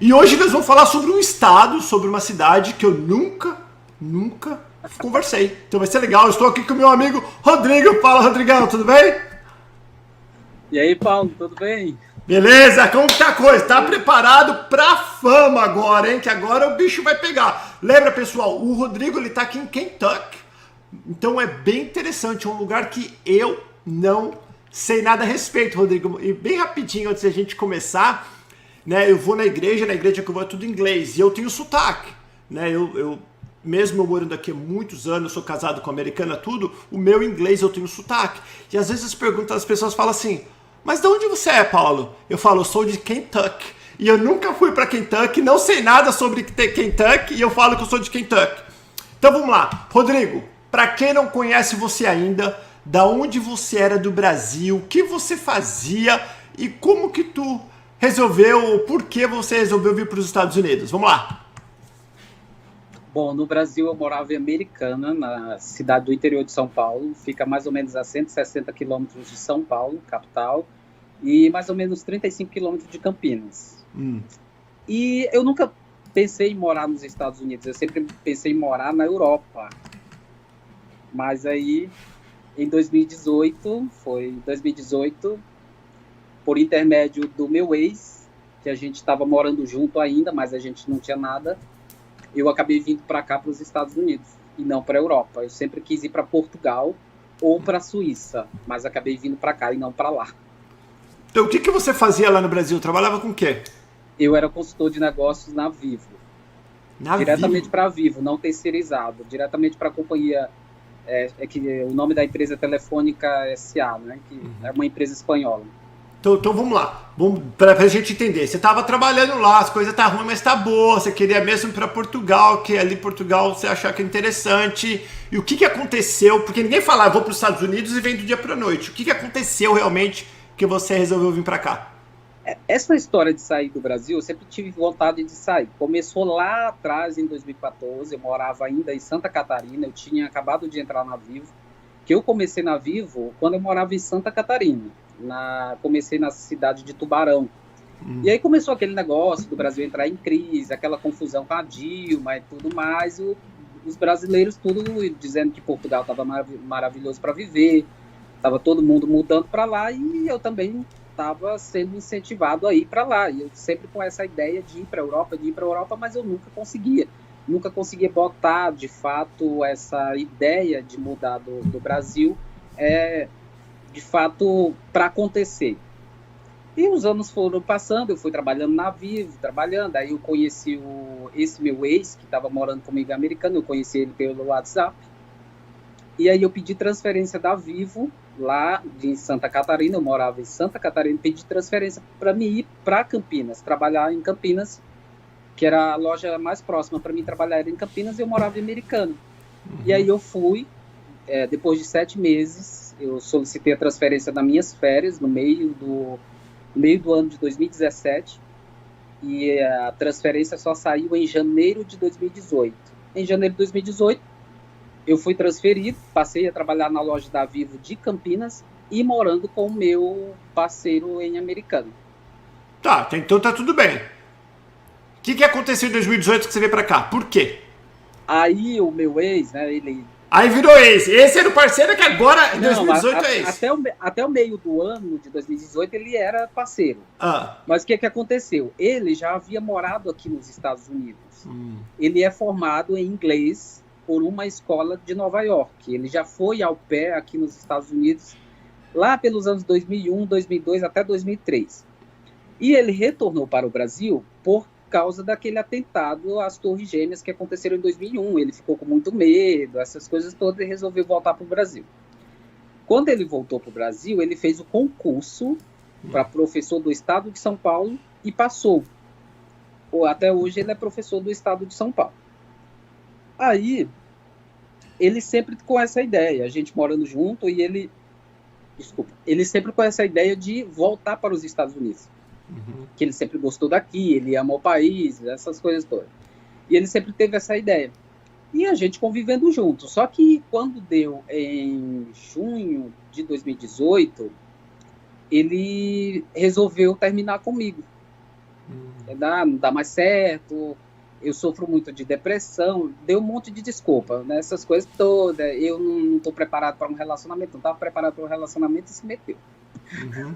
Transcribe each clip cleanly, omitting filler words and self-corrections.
E hoje nós vamos falar sobre um estado, sobre uma cidade que eu nunca conversei. Então vai ser legal. Eu estou aqui com o meu amigo Rodrigo. Fala, Rodrigão, tudo bem? E aí, Paulo, tudo bem? Beleza, como que tá a coisa? Tá preparado pra fama agora, hein? Que agora o bicho vai pegar. Lembra, pessoal, o Rodrigo, ele tá aqui em Kentucky. Então é bem interessante, é um lugar que eu não sei nada a respeito, Rodrigo. E bem rapidinho, antes da gente começar, né? Eu vou na igreja que eu vou é tudo em inglês. E eu tenho sotaque, né? Mesmo eu morando aqui há muitos anos, sou casado com americana, tudo, o meu inglês eu tenho sotaque. E às vezes as pessoas falam assim, mas de onde você é, Paulo? Eu falo, eu sou de Kentucky. E eu nunca fui para Kentucky, não sei nada sobre Kentucky, e eu falo que eu sou de Kentucky. Então vamos lá. Rodrigo, para quem não conhece você ainda, da onde você era do Brasil, o que você fazia e como que tu resolveu, ou por que você resolveu vir para os Estados Unidos? Vamos lá. Bom, no Brasil eu morava em Americana, na cidade do interior de São Paulo, fica mais ou menos a 160 quilômetros de São Paulo, capital, e mais ou menos 35 quilômetros de Campinas. E eu nunca pensei em morar nos Estados Unidos, eu sempre pensei em morar na Europa. Mas aí, em 2018, por intermédio do meu ex, que a gente estava morando junto ainda, mas a gente não tinha nada, eu acabei vindo para cá, para os Estados Unidos, e não para a Europa. Eu sempre quis ir para Portugal ou para a Suíça, mas acabei vindo para cá e não para lá. Então o que você fazia lá no Brasil? Trabalhava com o quê? Eu era consultor de negócios na Vivo. Diretamente para a Vivo, não terceirizado, diretamente para a companhia, que o nome da empresa é Telefônica S.A., né, que é uma empresa espanhola. Então vamos lá, para a gente entender. Você estava trabalhando lá, as coisas tá ruim, mas tá boa. Você queria mesmo ir para Portugal, que ali em Portugal você achar que é interessante. E o que aconteceu? Porque ninguém fala, vou para os Estados Unidos e vem do dia para a noite. O que aconteceu realmente que você resolveu vir para cá? Essa história de sair do Brasil, eu sempre tive vontade de sair. Começou lá atrás, em 2014, eu morava ainda em Santa Catarina, eu tinha acabado de entrar na Vivo, que eu comecei na Vivo quando eu morava em Santa Catarina. Comecei na cidade de Tubarão. E aí começou aquele negócio do Brasil entrar em crise, aquela confusão com a Dilma e tudo mais, e os brasileiros tudo dizendo que Portugal estava maravilhoso para viver, estava todo mundo mudando para lá, e eu também estava sendo incentivado a ir para lá, e eu sempre com essa ideia de ir para a Europa, mas eu nunca conseguia botar de fato essa ideia de mudar do Brasil de fato para acontecer. E os anos foram passando, eu fui trabalhando na Vivo, aí eu conheci esse meu ex, que estava morando comigo americano, eu conheci ele pelo WhatsApp, e aí eu pedi transferência da Vivo, lá de Santa Catarina, eu morava em Santa Catarina, pedi transferência para mim ir para Campinas, trabalhar em Campinas, que era a loja mais próxima para mim trabalhar era em Campinas, e eu morava em Americana. E aí eu fui, depois de 7 meses, eu solicitei a transferência das minhas férias no meio do ano de 2017, e a transferência só saiu em janeiro de 2018. Em janeiro de 2018, eu fui transferido, passei a trabalhar na loja da Vivo de Campinas e morando com o meu parceiro em Americana. Tá, então tá tudo bem. O que aconteceu em 2018 que você veio pra cá? Por quê? Aí o meu ex, né, ele... Aí virou ex. Esse era o parceiro que agora, em 2018, é ex. Até o meio do ano de 2018, ele era parceiro. Mas o que aconteceu? Ele já havia morado aqui nos Estados Unidos. Ele é formado em inglês por uma escola de Nova York. Ele já foi au pair aqui nos Estados Unidos lá pelos anos 2001, 2002 até 2003. E ele retornou para o Brasil por causa daquele atentado às Torres Gêmeas que aconteceram em 2001. Ele ficou com muito medo, essas coisas todas, e resolveu voltar para o Brasil. Quando ele voltou para o Brasil, ele fez o concurso para professor do estado de São Paulo e passou. Até hoje ele é professor do estado de São Paulo. Aí, ele sempre com essa ideia, a gente morando junto, e ele sempre com essa ideia de voltar para os Estados Unidos. Que ele sempre gostou daqui, ele ama o país, essas coisas todas. E ele sempre teve essa ideia. E a gente convivendo junto. Só que quando deu em junho de 2018, ele resolveu terminar comigo. Não dá mais certo, eu sofro muito de depressão, deu um monte de desculpa, né? Essas coisas todas, eu não estou preparado para um relacionamento, não estava preparado para um relacionamento e se meteu. Uhum.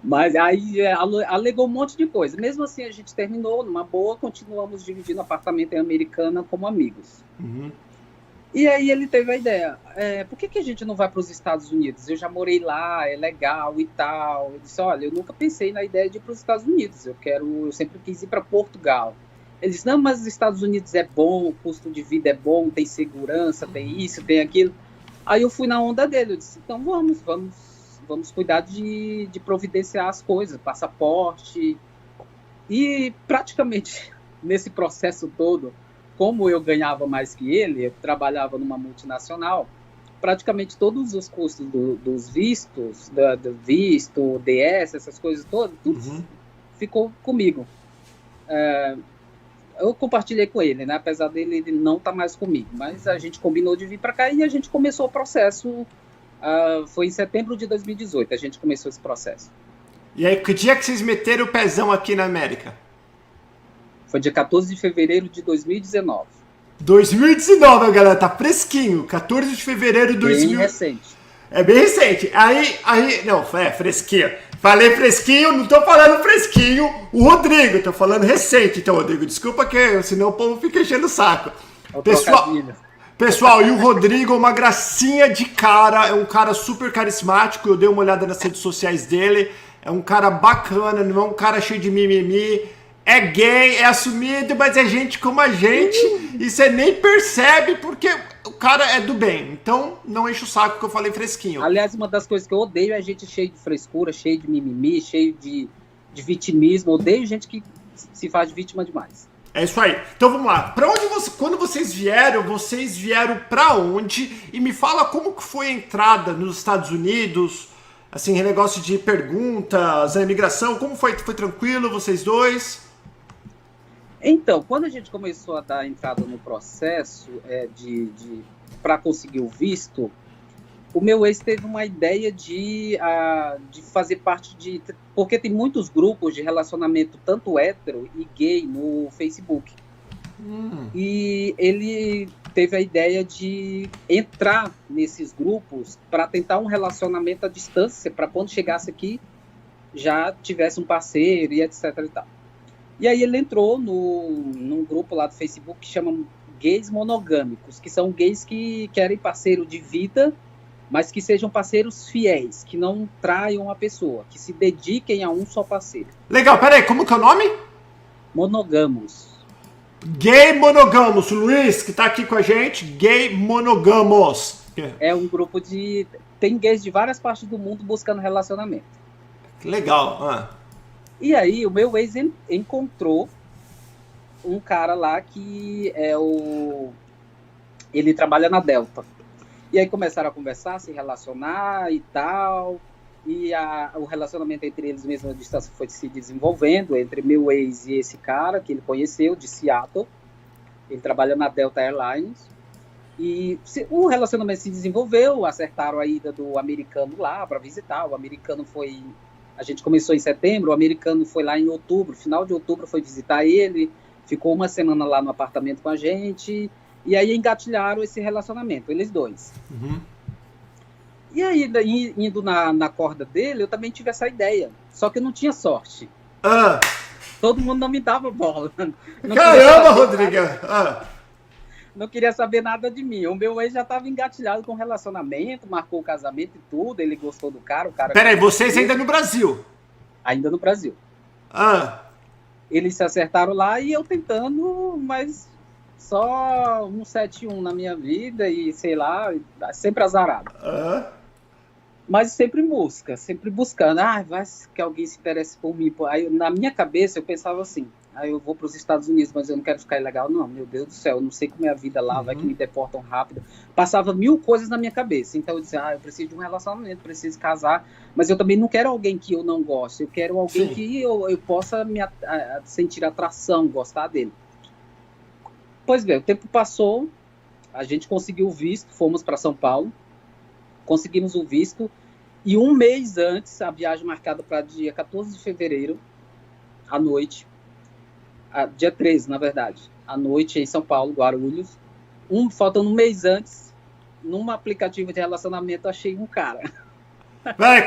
Mas aí alegou um monte de coisa. Mesmo assim, a gente terminou numa boa, continuamos dividindo apartamento em Americana como amigos. Uhum. E aí ele teve a ideia, por que a gente não vai para os Estados Unidos? Eu já morei lá, é legal e tal. Eu disse, olha, eu nunca pensei na ideia de ir para os Estados Unidos, eu sempre quis ir para Portugal. Ele disse, não, mas os Estados Unidos é bom, o custo de vida é bom, tem segurança, tem isso, tem aquilo. Aí eu fui na onda dele, eu disse, então vamos cuidar de providenciar as coisas, passaporte. E praticamente nesse processo todo, como eu ganhava mais que ele, eu trabalhava numa multinacional, praticamente todos os custos dos vistos, do visto, DS, essas coisas todas, tudo ficou comigo. Eu compartilhei com ele, né? Apesar dele não estar mais comigo, mas a gente combinou de vir para cá e a gente começou o processo. Foi em setembro de 2018 a gente começou esse processo. E aí, que dia que vocês meteram o pezão aqui na América? Foi dia 14 de fevereiro de 2019. 2019, galera, tá fresquinho. 14 de fevereiro de 2019. Bem recente. É bem recente. Não, fresquinho. Falei fresquinho, não tô falando fresquinho o Rodrigo, tô falando recente. Então, Rodrigo, desculpa que senão o povo fica enchendo o saco. Pessoal, e o Rodrigo é uma gracinha de cara, é um cara super carismático, eu dei uma olhada nas redes sociais dele, é um cara bacana, não é um cara cheio de mimimi. É gay, é assumido, mas é gente como a gente. E você nem percebe porque o cara é do bem. Então, não enche o saco que eu falei fresquinho. Aliás, uma das coisas que eu odeio é gente cheia de frescura, cheia de mimimi, cheio de vitimismo. Eu odeio gente que se faz de vítima demais. É isso aí. Então, vamos lá. Quando vocês vieram pra onde? E me fala como que foi a entrada nos Estados Unidos, assim, negócio de perguntas, a imigração. Como foi? Foi tranquilo, vocês dois? Então, quando a gente começou a dar entrada no processo para conseguir o visto, o meu ex teve uma ideia de fazer parte de... Porque tem muitos grupos de relacionamento, tanto hétero e gay, no Facebook. E ele teve a ideia de entrar nesses grupos para tentar um relacionamento à distância, para quando chegasse aqui já tivesse um parceiro e etc. e tal. E aí ele entrou num grupo lá do Facebook que chama gays monogâmicos, que são gays que querem parceiro de vida, mas que sejam parceiros fiéis, que não traiam a pessoa, que se dediquem a um só parceiro. Legal, peraí, como que é o nome? Monogamos. Gay monogamos, Luiz, que tá aqui com a gente, gay monogamos. É um grupo tem gays de várias partes do mundo buscando relacionamento. Legal, E aí o meu ex encontrou um cara lá que ele trabalha na Delta. E aí começaram a conversar, se relacionar e tal. E o relacionamento entre eles mesmo, a distância foi se desenvolvendo entre meu ex e esse cara que ele conheceu, de Seattle. Ele trabalha na Delta Airlines. E o relacionamento se desenvolveu, acertaram a ida do americano lá para visitar. O americano foi... A gente começou em setembro, o americano foi lá em outubro, final de outubro foi visitar ele, ficou uma semana lá no apartamento com a gente, e aí engatilharam esse relacionamento, eles dois. E aí, indo na corda dele, eu também tive essa ideia, só que eu não tinha sorte. Todo mundo não me dava bola. Caramba, Rodrigo! Não queria saber nada de mim. O meu ex já estava engatilhado com relacionamento, marcou o casamento e tudo, ele gostou do cara. Peraí, vocês ainda no Brasil? Ainda no Brasil. Eles se acertaram lá e eu tentando, mas só 171 na minha vida e sei lá, sempre azarado. Mas sempre buscando. Vai que alguém se interesse por mim. Aí na minha cabeça eu pensava assim, eu vou para os Estados Unidos, mas eu não quero ficar ilegal. Não, meu Deus do céu, eu não sei como é a vida lá, vai que me deportam rápido. Passava 1000 coisas na minha cabeça. Então eu disse, eu preciso de um relacionamento, preciso casar. Mas eu também não quero alguém que eu não goste. Eu quero alguém que eu possa sentir atração, gostar dele. Pois bem, o tempo passou, a gente conseguiu o visto, fomos para São Paulo, conseguimos o visto. E um mês antes, a viagem marcada para dia 14 de fevereiro, à noite, dia 13, na verdade, à noite em São Paulo, Guarulhos, faltando um mês antes, num aplicativo de relacionamento, achei um cara. Véi,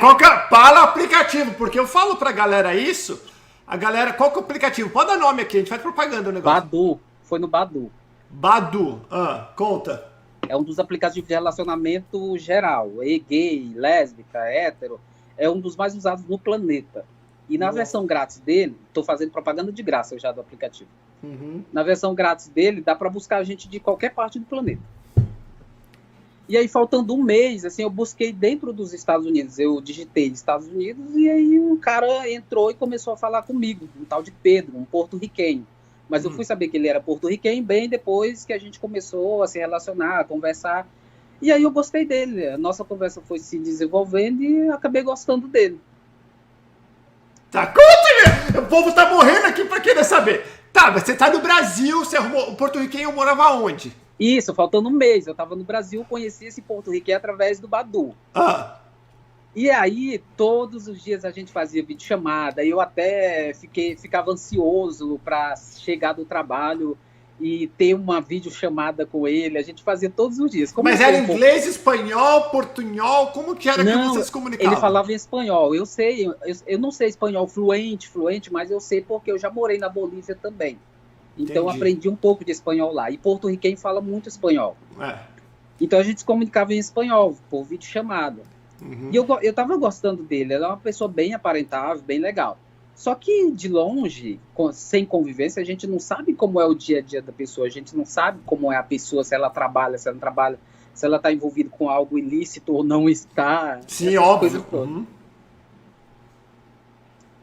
fala o aplicativo, porque eu falo pra galera isso, a galera, qual que é o aplicativo? Pode dar nome aqui, a gente faz propaganda do negócio. Badu, foi no Badu. Badu, conta. É um dos aplicativos de relacionamento geral, gay, lésbica, hétero, é um dos mais usados no planeta. E na versão grátis dele, estou fazendo propaganda de graça eu já do aplicativo. Na versão grátis dele, dá para buscar gente de qualquer parte do planeta. E aí, faltando um mês, assim, eu busquei dentro dos Estados Unidos. Eu digitei Estados Unidos e aí um cara entrou e começou a falar comigo, um tal de Pedro, um porto-riquenho. Mas eu fui saber que ele era porto-riquenho bem depois que a gente começou a se relacionar, a conversar. E aí eu gostei dele. A nossa conversa foi se desenvolvendo e acabei gostando dele. Tá, conta, o povo tá morrendo aqui pra querer saber. Tá, mas você tá no Brasil, você arrumou, o porto-riquenho morava onde? Isso, faltando um mês. Eu tava no Brasil, conheci esse porto-riquenho através do Badu. E aí, todos os dias a gente fazia videochamada, e eu até ficava ansioso para chegar do trabalho e ter uma videochamada com ele. A gente fazia todos os dias. Mas era inglês, espanhol, portunhol? Como que era que você se comunicava? Ele falava em espanhol. Eu não sei espanhol fluente, mas eu sei porque eu já morei na Bolívia também. Então eu aprendi um pouco de espanhol lá. E porto-riquenho fala muito espanhol. Então a gente se comunicava em espanhol, por videochamada. E eu tava gostando dele. Ele é uma pessoa bem aparentável, bem legal. Só que de longe, sem convivência, a gente não sabe como é o dia a dia da pessoa. A gente não sabe como é a pessoa, se ela trabalha, se ela não trabalha, se ela está envolvida com algo ilícito ou não está. Sim, óbvio.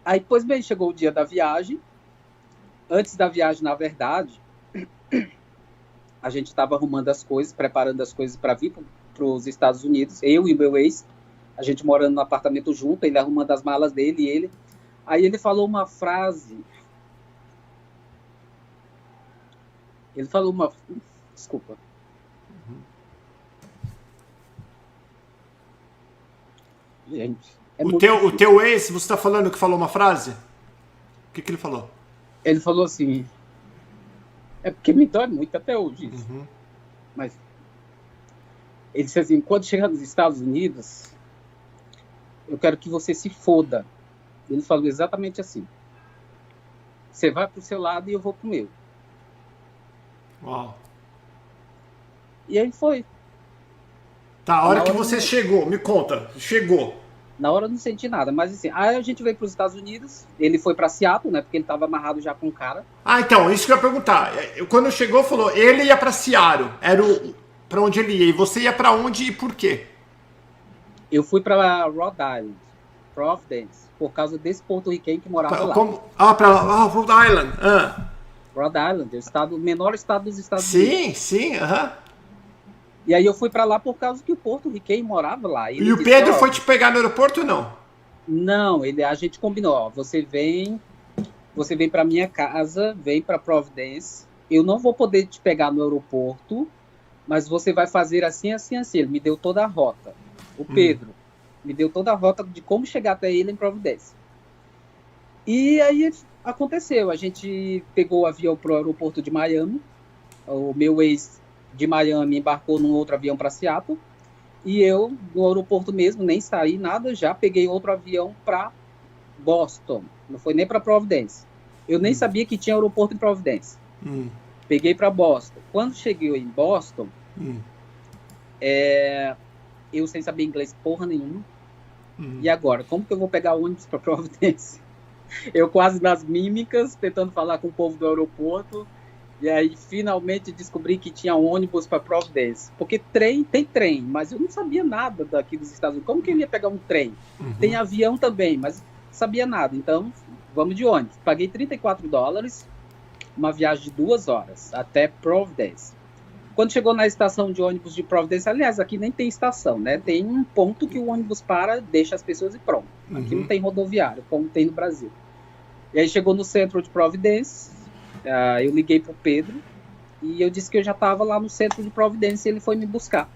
Aí depois, bem, chegou o dia da viagem. Antes da viagem, na verdade, a gente estava arrumando as coisas, preparando as coisas para vir para os Estados Unidos. Eu e o meu ex, a gente morando no apartamento junto, ele arrumando as malas dele e ele. Aí ele falou uma frase. Ele falou uma... Desculpa. Gente, o teu ex, você está falando que falou uma frase? O que ele falou? Ele falou assim... É porque me dói muito até hoje isso. Mas... Ele disse assim, quando chegar nos Estados Unidos, eu quero que você se foda. Ele falou exatamente assim. Você vai pro seu lado e eu vou pro meu. Uau. E aí foi. Tá, a hora que você chegou, me conta, chegou. Na hora eu não senti nada, mas assim, aí a gente veio pros Estados Unidos, ele foi pra Seattle, né, porque ele tava amarrado já com o cara. Então, isso que eu ia perguntar. Quando chegou, falou, ele ia pra Seattle, era pra onde ele ia, e você ia pra onde e por quê? Eu fui pra Rhode Island, Providence, por causa desse porto-riquenho que morava lá. Rhode Island. Rhode Island, o menor estado dos Estados Sim, Unidos. sim. E aí eu fui pra lá por causa que o porto-riquenho morava lá. E o Pedro foi te pegar no aeroporto ou não? Não, a gente combinou, ó, você vem pra minha casa, vem pra Providence, eu não vou poder te pegar no aeroporto, mas você vai fazer assim, assim, assim. Ele me deu toda a rota. O Pedro me deu toda a rota de como chegar até ele em Providência. E aí aconteceu. A gente pegou o avião para o aeroporto de Miami. O meu ex de Miami embarcou num outro avião para Seattle. E eu, no aeroporto mesmo, nem saí nada. Já peguei outro avião para Boston. Não foi nem para Providência. Eu nem sabia que tinha aeroporto em Providência. Peguei para Boston. Quando cheguei em Boston, eu sem saber inglês porra nenhuma. E agora, como que eu vou pegar ônibus para Providência? Eu quase nas mímicas, tentando falar com o povo do aeroporto. E aí, finalmente, descobri que tinha ônibus para Providência. Porque tem trem, mas eu não sabia nada daqui dos Estados Unidos. Como que eu ia pegar um trem? Tem avião também, mas não sabia nada. Então, vamos de ônibus. Paguei $34, uma viagem de 2 horas, até Providência. Quando chegou na estação de ônibus de Providência, aliás, aqui nem tem estação, né? Tem um ponto que o ônibus para, deixa as pessoas e pronto. Aqui não tem rodoviário, como tem no Brasil. E aí chegou no centro de Providência, eu liguei pro Pedro e eu disse que eu já estava lá no centro de Providência e ele foi me buscar.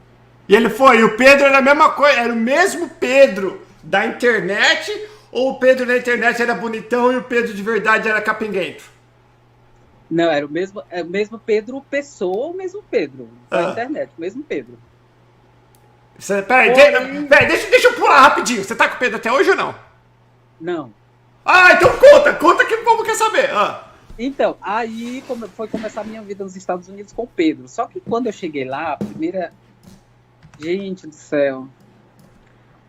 E ele foi, e o Pedro era a mesma coisa, era o mesmo Pedro da internet Ou o Pedro na internet era bonitão e o Pedro de verdade era capenguento? Não, era o mesmo Pedro Pessoa, o mesmo Pedro. Na internet, o mesmo Pedro. Peraí, deixa eu pular rapidinho. Você tá com o Pedro até hoje ou não? Não. Ah, então conta que o povo quer saber. Então, aí foi começar a minha vida nos Estados Unidos com o Pedro. Só que quando eu cheguei lá, a primeira... Gente do céu.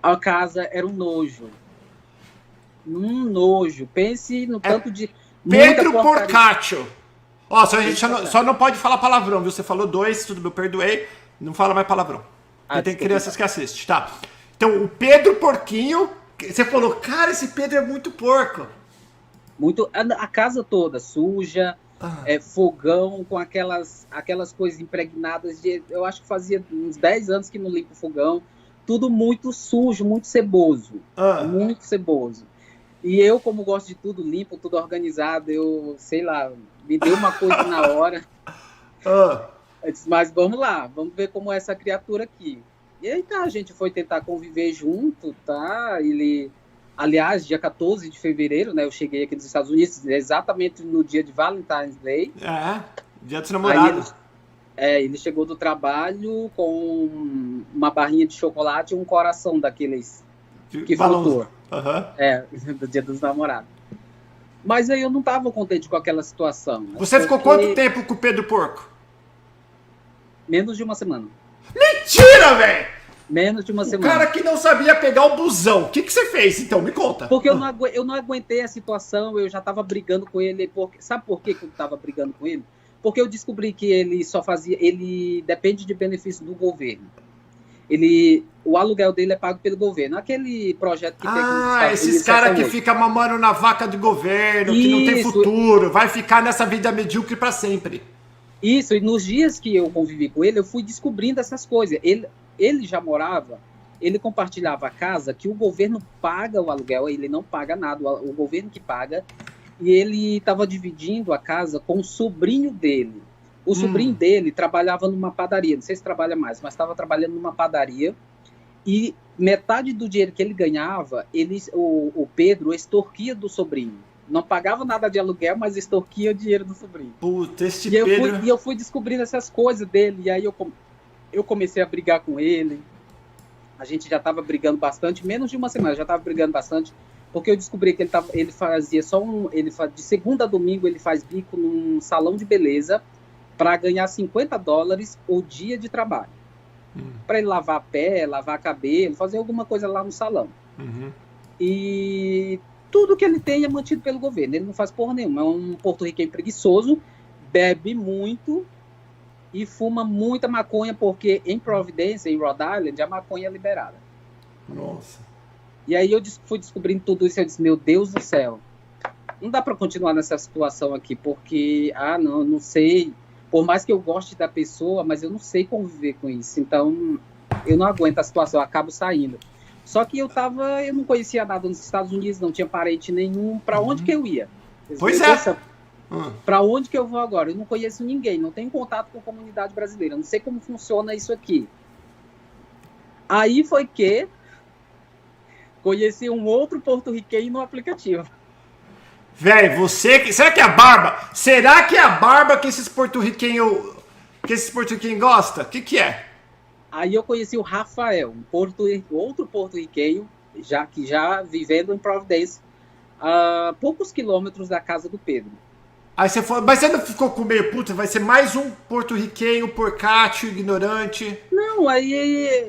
A casa era um nojo. Um nojo. Pense no tanto de... Pedro Porcaccio. Ó, a gente só não pode falar palavrão, viu? Você falou 2, tudo bem, eu perdoei. Não fala mais palavrão. Porque tem crianças que assistem, tá? Então, o Pedro Porquinho... Você falou, cara, esse Pedro é muito porco. Muito, a casa toda suja, fogão com aquelas coisas impregnadas de... Eu acho que fazia uns 10 anos que não limpo o fogão. Tudo muito sujo, muito ceboso. Muito ceboso. E eu, como gosto de tudo limpo, tudo organizado, eu, sei lá, me deu uma coisa na hora. Eu disse, mas vamos lá, vamos ver como é essa criatura aqui. E aí tá, a gente foi tentar conviver junto, tá? Aliás, dia 14 de fevereiro, né? Eu cheguei aqui nos Estados Unidos exatamente no dia de Valentine's Day. Dia dos namorados. Ele chegou do trabalho com uma barrinha de chocolate e um coração daqueles que flutua. Do dia dos namorados. Mas aí eu não tava contente com aquela situação. Você ficou quanto tempo com o Pedro Porco? Menos de uma semana. Mentira, velho! Menos de uma semana. O cara que não sabia pegar o busão. O que você fez, então? Me conta. Porque eu não aguentei a situação, eu já tava brigando com ele. Sabe por que eu tava brigando com ele? Porque eu descobri que ele depende de benefício do governo. O aluguel dele é pago pelo governo. Aquele projeto que tem aqui nos Estados Unidos. Esses caras que ficam mamando na vaca do governo, que não tem futuro, vai ficar nessa vida medíocre pra sempre. Isso, e nos dias que eu convivi com ele, eu fui descobrindo essas coisas. Ele já morava, ele compartilhava a casa que o governo paga o aluguel, ele não paga nada, o governo que paga, e ele estava dividindo a casa com o sobrinho dele. O sobrinho dele trabalhava numa padaria, não sei se trabalha mais, mas estava trabalhando numa padaria, e metade do dinheiro que ele ganhava, o Pedro extorquia do sobrinho. Não pagava nada de aluguel, mas extorquia o dinheiro do sobrinho. Puta, Pedro... eu fui descobrindo essas coisas dele, e aí eu comecei a brigar com ele. A gente já estava brigando bastante, menos de uma semana, já estava brigando bastante, porque eu descobri que ele fazia de segunda a domingo, ele faz bico num salão de beleza para ganhar $50 o dia de trabalho. Para ele lavar pé, lavar cabelo, fazer alguma coisa lá no salão. E tudo que ele tem é mantido pelo governo, ele não faz porra nenhuma, é um porto-riquenho preguiçoso, bebe muito e fuma muita maconha, porque em Providência, em Rhode Island, a maconha é liberada. Nossa. E aí eu fui descobrindo tudo isso e eu disse, meu Deus do céu, não dá para continuar nessa situação aqui, porque, não sei, por mais que eu goste da pessoa, mas eu não sei conviver com isso, então eu não aguento a situação, eu acabo saindo. Só que eu não conhecia nada nos Estados Unidos, não tinha parente nenhum, para onde que eu ia? Pois é. Para onde que eu vou agora? Eu não conheço ninguém, não tenho contato com a comunidade brasileira, não sei como funciona isso aqui. Aí foi que conheci um outro porto-riquenho no aplicativo. Velho, será que é a barba? Será que é a barba que esses porto-riquenhos gostam? O que é? Aí eu conheci o Rafael, outro porto-riquenho, já vivendo em Providência, a poucos quilômetros da casa do Pedro. Aí você foi, mas você não ficou com meio, puta, vai ser mais um porto-riquenho, porcátil, ignorante? Não, aí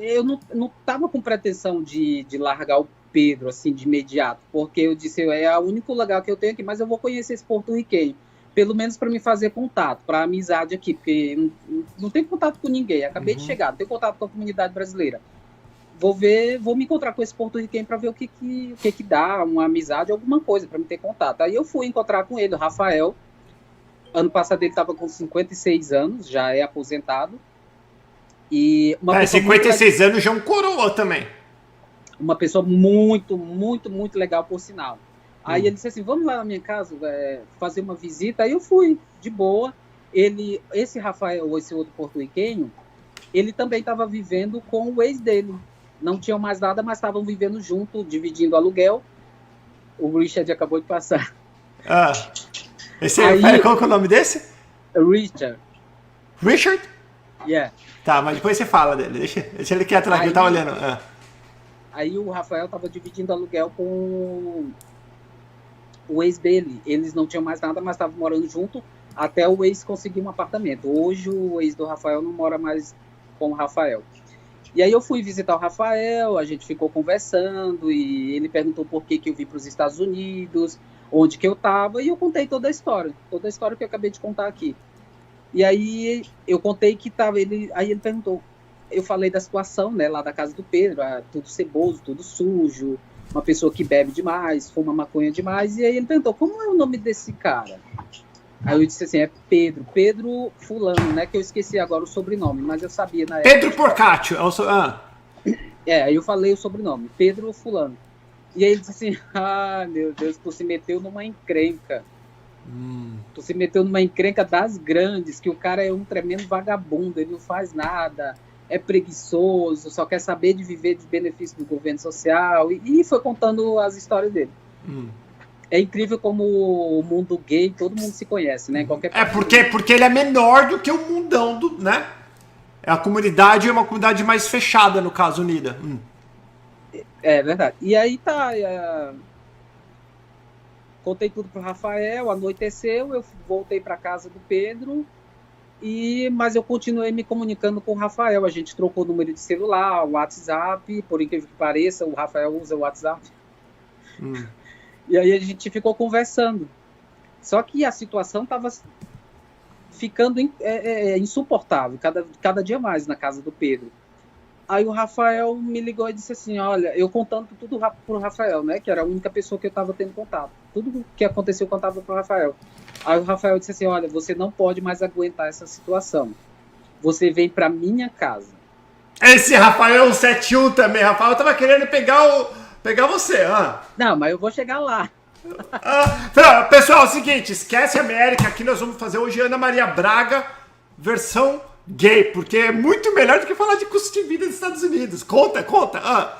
eu não tava com pretensão de largar o Pedro, assim, de imediato, porque eu disse, é o único lugar que eu tenho aqui, mas eu vou conhecer esse porto-riquenho, pelo menos para me fazer contato, para amizade aqui, porque não tenho contato com ninguém, acabei de chegar, não tenho contato com a comunidade brasileira. Vou me encontrar com esse porto-riquenho para ver o que dá, uma amizade, alguma coisa, para me ter contato. Aí eu fui encontrar com ele, o Rafael. Ano passado ele estava com 56 anos, já é aposentado. E 56 anos já é um coroa também. Uma pessoa muito, muito, muito legal, por sinal. Aí ele disse assim, vamos lá na minha casa fazer uma visita. Aí eu fui, de boa. Esse Rafael, esse outro porto-riquenho, ele também estava vivendo com o ex dele. Não tinham mais nada, mas estavam vivendo junto, dividindo aluguel. O Richard acabou de passar. Ah. Aí- Qual que é o nome desse? Richard, Richard? yeah. Tá, mas depois você fala dele. Deixa ele quieto lá, que eu tava olhando. Ah. Aí o Rafael tava dividindo aluguel com o ex dele. Eles não tinham mais nada, mas estavam morando junto até o ex conseguir um apartamento. Hoje o ex do Rafael não mora mais com o Rafael. E aí eu fui visitar o Rafael, a gente ficou conversando e ele perguntou por que eu vim para os Estados Unidos, onde que eu estava, e eu contei toda a história que eu acabei de contar aqui. E aí eu contei que tava aí ele perguntou, eu falei da situação, né, lá da casa do Pedro, tudo ceboso, tudo sujo, uma pessoa que bebe demais, fuma maconha demais, e aí ele perguntou, como é o nome desse cara? Aí eu disse assim, é Pedro fulano, né, que eu esqueci agora o sobrenome, mas eu sabia na época. Pedro Porcaccio. Aí eu falei o sobrenome, Pedro fulano. E aí ele disse assim, meu Deus, tu se meteu numa encrenca. Tu se meteu numa encrenca das grandes, que o cara é um tremendo vagabundo, ele não faz nada, é preguiçoso, só quer saber de viver dos benefícios do governo social, e foi contando as histórias dele. É incrível como o mundo gay, todo mundo se conhece, né? Porque ele é menor do que o mundão, né? A comunidade é uma comunidade mais fechada, no caso, unida. É verdade. E aí tá... Contei tudo pro Rafael, anoiteceu, eu voltei para casa do Pedro, mas eu continuei me comunicando com o Rafael. A gente trocou o número de celular, o WhatsApp, por incrível que pareça, o Rafael usa o WhatsApp. E aí a gente ficou conversando. Só que a situação estava ficando insuportável, cada dia mais na casa do Pedro. Aí o Rafael me ligou e disse assim, olha, eu contando tudo pro Rafael, né, que era a única pessoa que eu estava tendo contato. Tudo que aconteceu eu contava pro Rafael. Aí o Rafael disse assim, olha, você não pode mais aguentar essa situação. Você vem pra minha casa. Esse Rafael 71 também, Rafael tava querendo pegar você, Não, mas eu vou chegar lá. Pessoal, é o seguinte, esquece a América, aqui nós vamos fazer hoje Ana Maria Braga, versão gay, porque é muito melhor do que falar de custo de vida dos Estados Unidos. Conta.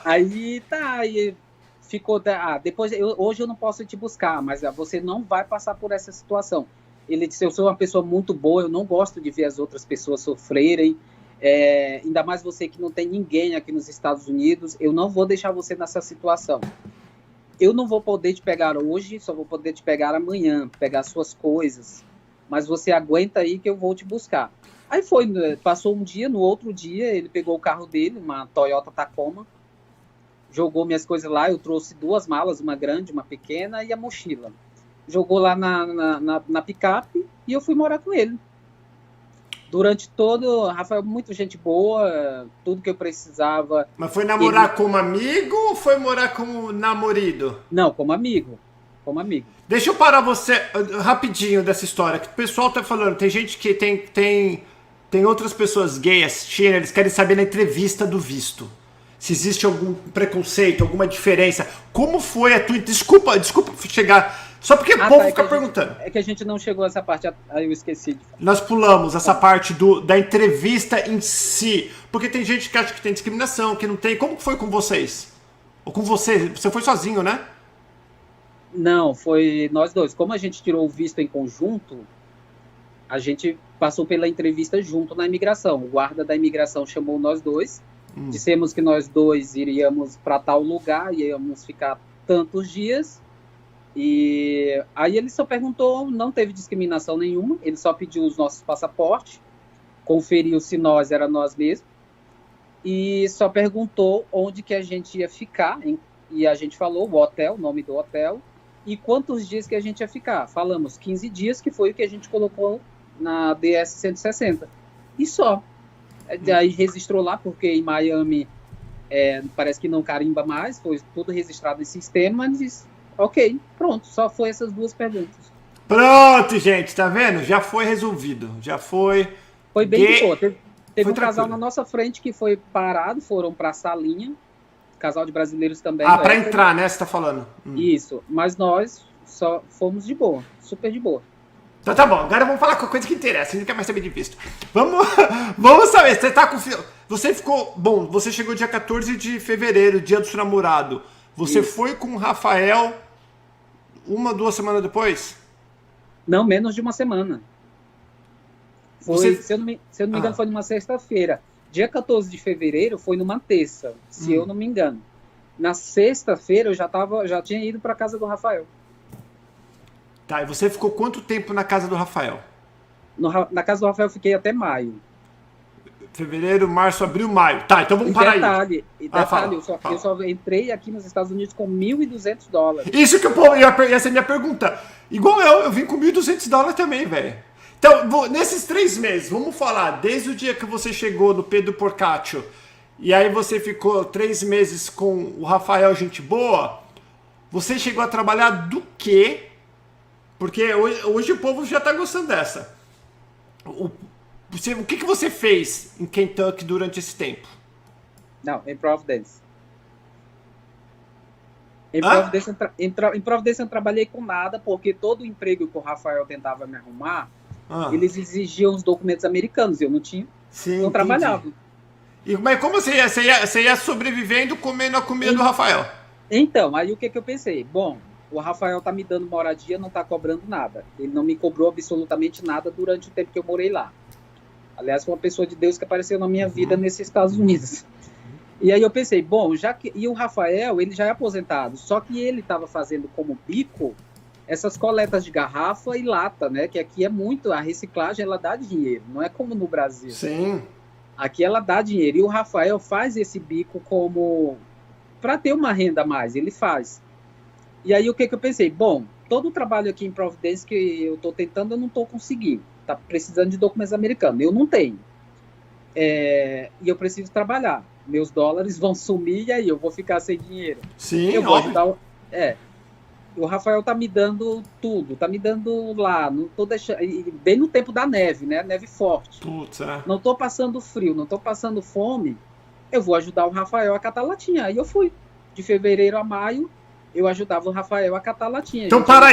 Aí tá, aí ficou... depois, hoje eu não posso te buscar, mas você não vai passar por essa situação. Ele disse, eu sou uma pessoa muito boa, eu não gosto de ver as outras pessoas sofrerem, ainda mais você que não tem ninguém aqui nos Estados Unidos, eu não vou deixar você nessa situação. Eu não vou poder te pegar hoje, só vou poder te pegar amanhã, pegar suas coisas, mas você aguenta aí que eu vou te buscar. Aí passou um dia, no outro dia ele pegou o carro dele, uma Toyota Tacoma, jogou minhas coisas lá, eu trouxe 2 malas, uma grande, uma pequena e a mochila. Jogou lá na picape e eu fui morar com ele. Durante todo, Rafael, muito gente boa, tudo que eu precisava. Mas foi namorar como amigo ou foi morar como namorado? Não, como amigo. Deixa eu parar você rapidinho dessa história, que o pessoal tá falando, tem gente que tem outras pessoas gays assistindo, eles querem saber na entrevista do visto. Se existe algum preconceito, alguma diferença. Como foi a tua... Desculpa chegar... Só porque o povo fica perguntando. É que a gente não chegou a essa parte, aí eu esqueci. Nós pulamos essa parte da entrevista em si. Porque tem gente que acha que tem discriminação, que não tem. Como foi com vocês? Ou com você? Você foi sozinho, né? Não, foi nós dois. Como a gente tirou o visto em conjunto, a gente passou pela entrevista junto na imigração. O guarda da imigração chamou nós dois. Dissemos que nós dois iríamos para tal lugar, íamos ficar tantos dias. E aí ele só perguntou, não teve discriminação nenhuma, ele só pediu os nossos passaportes, conferiu se nós era nós mesmos, e só perguntou onde que a gente ia ficar, e a gente falou o hotel, o nome do hotel, e quantos dias que a gente ia ficar. Falamos 15 dias, que foi o que a gente colocou na DS-160, e só. Aí registrou lá, porque em Miami parece que não carimba mais, foi tudo registrado em sistema, mas disse, ok, pronto, só foi essas 2 perguntas. Pronto, gente, tá vendo? Já foi resolvido, já foi... Foi bem de boa. Teve um casal tranquilo na nossa frente que foi parado, foram pra salinha, casal de brasileiros também. Pra entrar, né, você tá falando? Isso, mas nós só fomos de boa, super de boa. Então tá bom, agora vamos falar com a coisa que interessa, a gente não quer mais saber de visto. Vamos saber, você tá com... Você ficou... Bom, você chegou dia 14 de fevereiro, dia do seu namorado. Você foi com o Rafael 2 semanas depois? Não, menos de uma semana. Foi, se eu não me engano, foi numa sexta-feira. Dia 14 de fevereiro foi numa terça, se eu não me engano. Na sexta-feira eu já tinha ido para casa do Rafael. Tá, e você ficou quanto tempo na casa do Rafael? Na casa do Rafael eu fiquei até maio. Fevereiro, março, abril, maio. Tá, então vamos parar aí. Detalhe, eu só entrei aqui nos Estados Unidos com $1.200. Isso que essa é a minha pergunta. Igual eu vim com $1.200 também, velho. Então, nesses 3 meses, vamos falar, desde o dia que você chegou no Pedro Porcaccio, e aí você ficou 3 meses com o Rafael, gente boa, você chegou a trabalhar do quê? Porque hoje o povo já tá gostando dessa. O que você fez em Kentucky durante esse tempo? Não, em Providence. Em Providence eu não trabalhei com nada, porque todo o emprego que o Rafael tentava me arrumar, eles exigiam os documentos americanos, eu não tinha. Sim, não trabalhava. Mas como você ia? Você ia sobrevivendo comendo a comida do Rafael? Então, aí o que eu pensei? Bom, o Rafael tá me dando moradia, não tá cobrando nada. Ele não me cobrou absolutamente nada durante o tempo que eu morei lá. Aliás, foi uma pessoa de Deus que apareceu na minha vida nesses Estados Unidos. E aí eu pensei, bom, e o Rafael, ele já é aposentado, só que ele estava fazendo como bico essas coletas de garrafa e lata, né? Que aqui é muito, a reciclagem, ela dá dinheiro, não é como no Brasil. Sim. Aqui ela dá dinheiro, e o Rafael faz esse bico como para ter uma renda a mais, ele faz. E aí o que eu pensei? Bom, todo o trabalho aqui em Providence que eu estou tentando, eu não estou conseguindo. Tá precisando de documentos americanos. Eu não tenho. E eu preciso trabalhar. Meus dólares vão sumir e aí eu vou ficar sem dinheiro. Sim, eu vou ajudar. O Rafael tá me dando tudo. Tá me dando lá. Não tô deixando. Bem no tempo da neve, né? Neve forte. Putz, Não tô passando frio, não tô passando fome. Eu vou ajudar o Rafael a catar latinha. Aí eu fui. De fevereiro a maio, eu ajudava o Rafael a catar latinha. Então para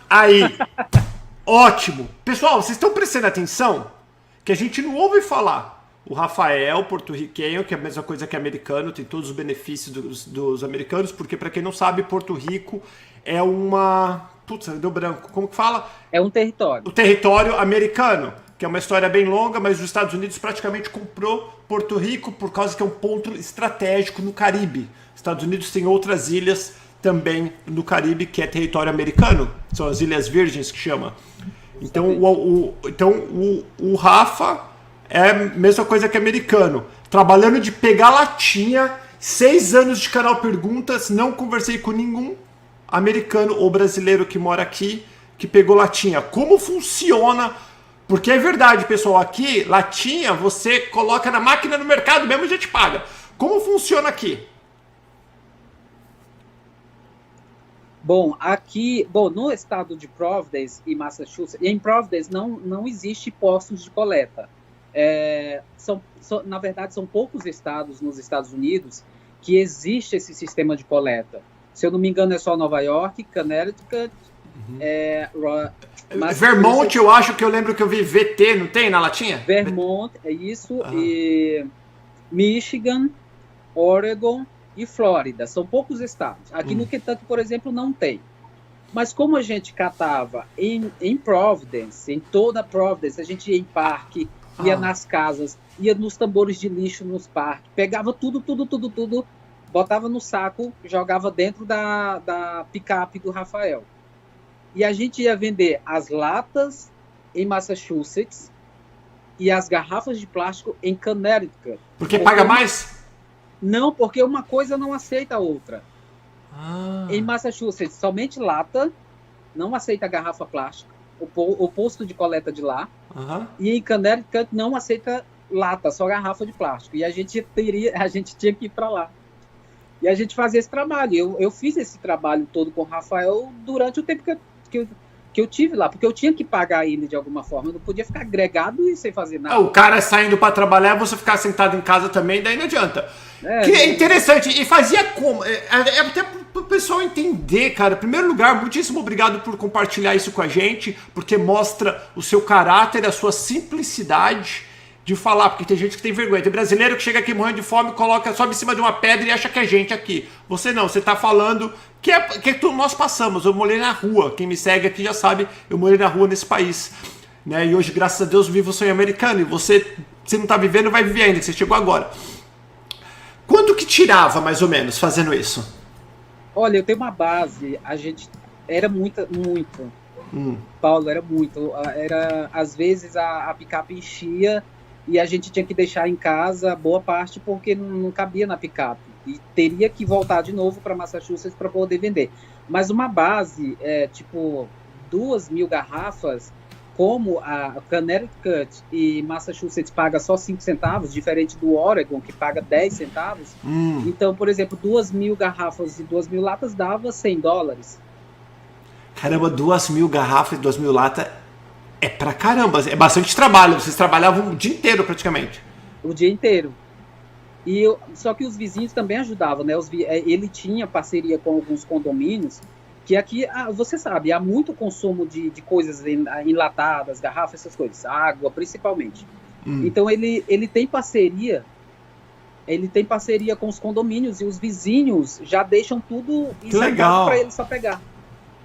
aí. Ótimo. Pessoal, vocês estão prestando atenção? Que a gente não ouve falar. O Rafael, porto-riquenho, que é a mesma coisa que americano, tem todos os benefícios dos americanos, porque para quem não sabe, Porto Rico é uma... Putz, deu branco. Como que fala? É um território. O território americano, que é uma história bem longa, mas os Estados Unidos praticamente comprou Porto Rico por causa que é um ponto estratégico no Caribe. Os Estados Unidos tem outras ilhas também no Caribe, que é território americano, são as Ilhas Virgens que chama. Então o Rafa é a mesma coisa que americano, trabalhando de pegar latinha, 6 anos de canal Perguntas, não conversei com nenhum americano ou brasileiro que mora aqui, que pegou latinha. Como funciona? Porque é verdade, pessoal, aqui, latinha, você coloca na máquina no mercado mesmo e já te paga. Como funciona aqui? Bom, no estado de Providence e Massachusetts, em Providence não existe postos de coleta. Na verdade, são poucos estados nos Estados Unidos que existe esse sistema de coleta. Se eu não me engano, é só Nova York, Connecticut, Vermont, eu acho que eu lembro que eu vi VT, não tem na latinha? Vermont, é isso, e Michigan, Oregon e Flórida, são poucos estados. Aqui no Kentucky, por exemplo, não tem. Mas como a gente catava em Providence, em toda Providence, a gente ia em parque, ia nas casas, ia nos tambores de lixo nos parques, pegava tudo, botava no saco, jogava dentro da picape do Rafael. E a gente ia vender as latas em Massachusetts e as garrafas de plástico em Connecticut. Porque paga mais? Não, porque uma coisa não aceita a outra. Em Massachusetts, somente lata, não aceita garrafa plástica, o posto de coleta de lá. E em Connecticut não aceita lata, só garrafa de plástico. E a gente tinha que ir para lá. E a gente fazia esse trabalho. Eu fiz esse trabalho todo com o Rafael durante o tempo que eu tive lá, porque eu tinha que pagar ele de alguma forma. Eu não podia ficar agregado e sem fazer nada. O cara saindo para trabalhar, você ficar sentado em casa também, daí não adianta. Que é interessante. E fazia como? Até para o pessoal entender, cara. Em primeiro lugar, muitíssimo obrigado por compartilhar isso com a gente, porque mostra o seu caráter, a sua simplicidade. de falar, porque tem gente que tem vergonha. Tem brasileiro que chega aqui morrendo de fome, sobe em cima de uma pedra e acha que é gente aqui. Você não, você tá falando que tudo nós passamos. Eu morei na rua, quem me segue aqui já sabe, eu morei na rua nesse país. Né? E hoje, graças a Deus, vivo o sonho americano. E você, se não tá vivendo, vai viver ainda, que você chegou agora. Quanto que tirava, mais ou menos, fazendo isso? Olha, eu tenho uma base, a gente era muito. Paulo, era muito. Às vezes a picape enchia e a gente tinha que deixar em casa boa parte porque não cabia na picape. E teria que voltar de novo para Massachusetts para poder vender. Mas uma base, tipo 2.000 garrafas, como a Connecticut e Massachusetts paga só 5 centavos, diferente do Oregon, que paga 10 centavos. Então, por exemplo, 2.000 garrafas e 2.000 latas dava $100. Caramba, 2.000 garrafas e 2.000 latas é pra caramba. É bastante trabalho. Vocês trabalhavam o dia inteiro, praticamente. O dia inteiro. Só que os vizinhos também ajudavam, né? Ele tinha parceria com alguns condomínios, que aqui, você sabe, há muito consumo de coisas enlatadas, garrafas, essas coisas, água principalmente. Então ele tem parceria com os condomínios e os vizinhos já deixam tudo legal para ele só pegar.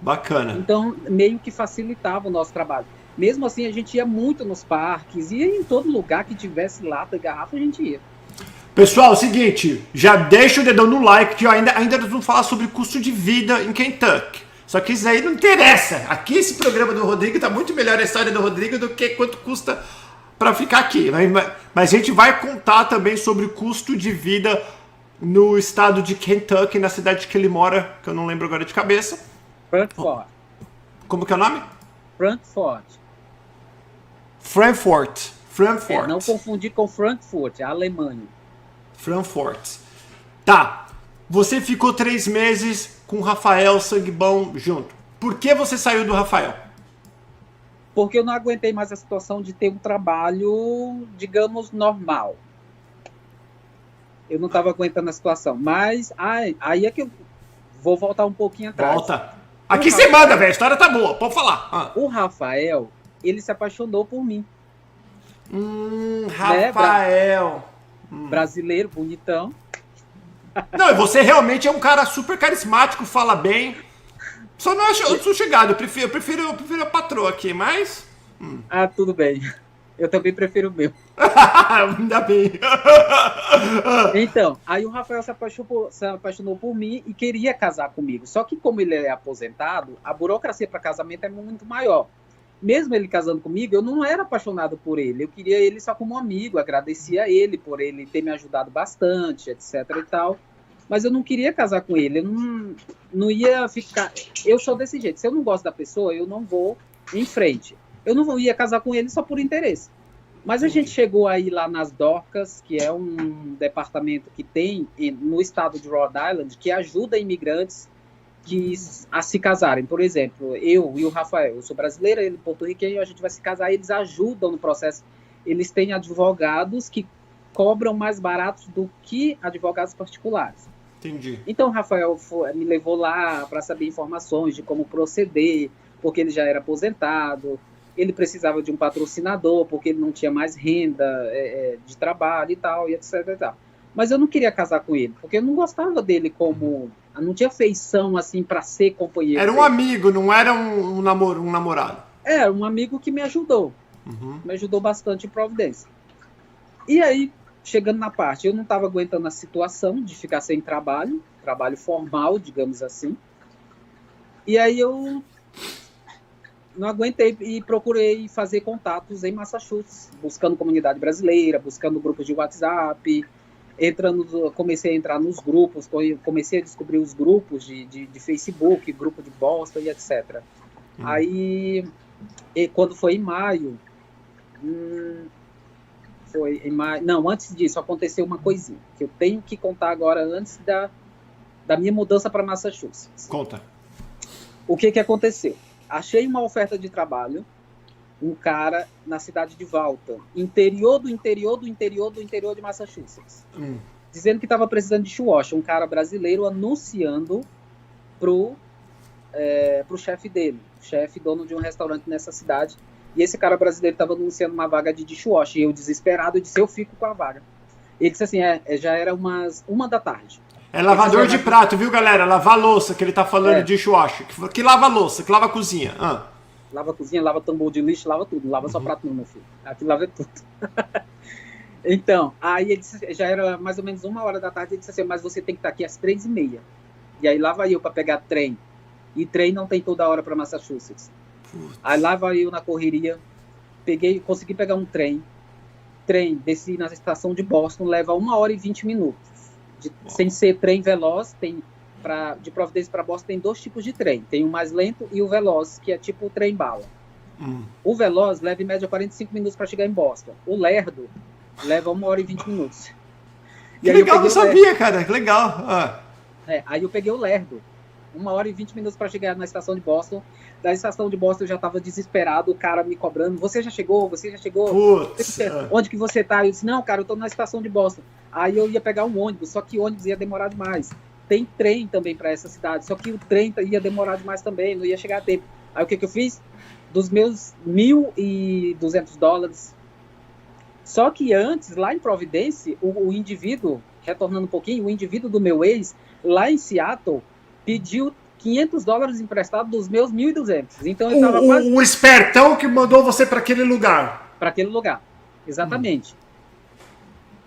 Bacana. Então meio que facilitava o nosso trabalho. Mesmo assim, a gente ia muito nos parques, ia em todo lugar que tivesse lata e garrafa, a gente ia. Pessoal, é o seguinte, já deixa o dedão no like, que ainda nós vamos falar sobre custo de vida em Kentucky. Só que isso aí não interessa. Aqui esse programa do Rodrigo tá muito melhor a história do Rodrigo do que quanto custa para ficar aqui. Mas a gente vai contar também sobre o custo de vida no estado de Kentucky, na cidade que ele mora, que eu não lembro agora de cabeça. Frankfort. Como que é o nome? Frankfort. Não confundir com Frankfurt, a Alemanha. Frankfort. Tá. Você ficou 3 meses com o Rafael Sanguebão junto. Por que você saiu do Rafael? Porque eu não aguentei mais a situação de ter um trabalho, digamos, normal. Eu não estava aguentando a situação. Mas aí é que eu vou voltar um pouquinho atrás. Volta. Aqui você manda, velho. A história tá boa. Pode falar. O Rafael, ele se apaixonou por mim. Rafael. Brasileiro, bonitão. Não, você realmente é um cara super carismático, fala bem. Só não acho, eu sou chegado, eu prefiro a patroa aqui, mas... Tudo bem. Eu também prefiro o meu. Ainda bem. Então, aí o Rafael se apaixonou por mim e queria casar comigo. Só que como ele é aposentado, a burocracia para casamento é muito maior. Mesmo ele casando comigo, eu não era apaixonado por ele. Eu queria ele só como amigo, agradecia a ele por ele ter me ajudado bastante, etc e tal. Mas eu não queria casar com ele, eu não ia ficar... Eu sou desse jeito, se eu não gosto da pessoa, eu não vou em frente. Eu não ia casar com ele só por interesse. Mas a gente chegou aí lá nas Dorcas, que é um departamento que tem no estado de Rhode Island, que ajuda imigrantes a se casarem. Por exemplo, eu e o Rafael, eu sou brasileira, ele porto-riquenho, a gente vai se casar, eles ajudam no processo. Eles têm advogados que cobram mais baratos do que advogados particulares. Entendi. Então o Rafael me levou lá para saber informações de como proceder, porque ele já era aposentado, ele precisava de um patrocinador, porque ele não tinha mais renda de trabalho e tal, e etc e tal. Mas eu não queria casar com ele, porque eu não gostava dele como... Não tinha feição, assim, para ser companheiro. Era um amigo, não era um namorado. Era um amigo que me ajudou. Me ajudou bastante em Providência. E aí, chegando na parte, eu não estava aguentando a situação de ficar sem trabalho formal, digamos assim. E aí eu não aguentei e procurei fazer contatos em Massachusetts, buscando comunidade brasileira, buscando grupos de WhatsApp, comecei a entrar nos grupos, comecei a descobrir os grupos de Facebook, grupo de Boston e etc. Aí, quando foi em maio, antes disso, aconteceu uma coisinha, que eu tenho que contar agora, antes da minha mudança para Massachusetts. Conta. O que aconteceu? Achei uma oferta de trabalho, um cara na cidade de Walton, interior de Massachusetts, dizendo que estava precisando de dishwasher, um cara brasileiro anunciando pro chefe dele, chefe dono de um restaurante nessa cidade, E esse cara brasileiro estava anunciando uma vaga de dishwasher. E eu, desesperado, disse, eu fico com a vaga. Ele disse assim, já era umas 1 da tarde. É lavador de prato, viu, galera? Lavar louça, que ele tá falando de dishwasher. Que lava louça, que lava a cozinha. Lava a cozinha, lava tambor de lixo, lava tudo. Não lava só prato não, meu filho. Aqui lava tudo. Então, aí ele disse, já era mais ou menos 1 hora da tarde, ele disse assim, mas você tem que estar aqui às 3h30. E aí lá vai eu para pegar trem. E trem não tem toda hora para Massachusetts. Aí lá vai eu na correria, consegui pegar um trem, desci na estação de Boston, leva 1 hora e 20 minutos. Sem ser trem veloz, de Providência para Boston tem 2 tipos de trem. Tem o mais lento e o veloz, que é tipo o trem bala. O veloz leva em média 45 minutos para chegar em Boston. O lerdo leva 1 hora e 20 minutos. Que legal, eu não sabia, cara, que legal. Aí eu peguei o lerdo. 1 hora e 20 minutos para chegar na estação de Boston. Da estação de Boston eu já estava desesperado, o cara me cobrando. Você já chegou? Putz, onde que você tá? Eu disse, não, cara, eu tô na estação de Boston. Aí eu ia pegar um ônibus, só que o ônibus ia demorar demais. Tem trem também para essa cidade, só que o trem ia demorar demais também, não ia chegar a tempo. Aí o que eu fiz? Dos meus $1.200. Só que antes, lá em Providence, o indivíduo, retornando um pouquinho, o indivíduo do meu ex, lá em Seattle, pediu $500 emprestado dos meus 1.200. Então eu tava quase... O espertão que mandou você para aquele lugar. Para aquele lugar, exatamente.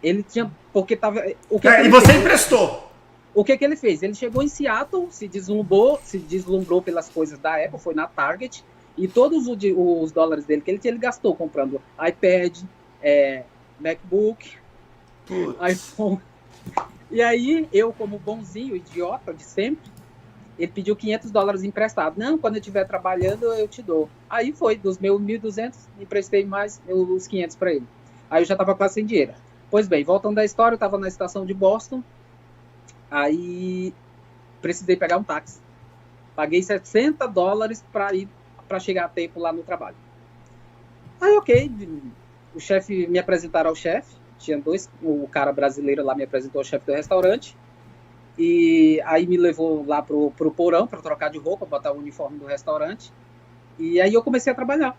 Ele tinha... Porque tava... E você emprestou. O que ele fez? Ele chegou em Seattle, se deslumbrou pelas coisas da Apple, foi na Target, e todos os dólares dele que ele tinha, ele gastou comprando iPad, MacBook, iPhone. E aí, eu, como bonzinho, idiota de sempre, ele pediu $500 emprestado. Não, quando eu estiver trabalhando, eu te dou. Aí foi, dos meus 1.200, emprestei mais os 500 para ele. Aí eu já estava quase sem dinheiro. Pois bem, voltando da história, eu estava na estação de Boston, aí precisei pegar um táxi. Paguei $60 para chegar a tempo lá no trabalho. Aí, ok, o chefe, me apresentaram ao chefe, tinha o cara brasileiro lá me apresentou ao chefe do restaurante, e aí me levou lá pro porão para trocar de roupa, botar o uniforme do restaurante, e aí eu comecei a trabalhar.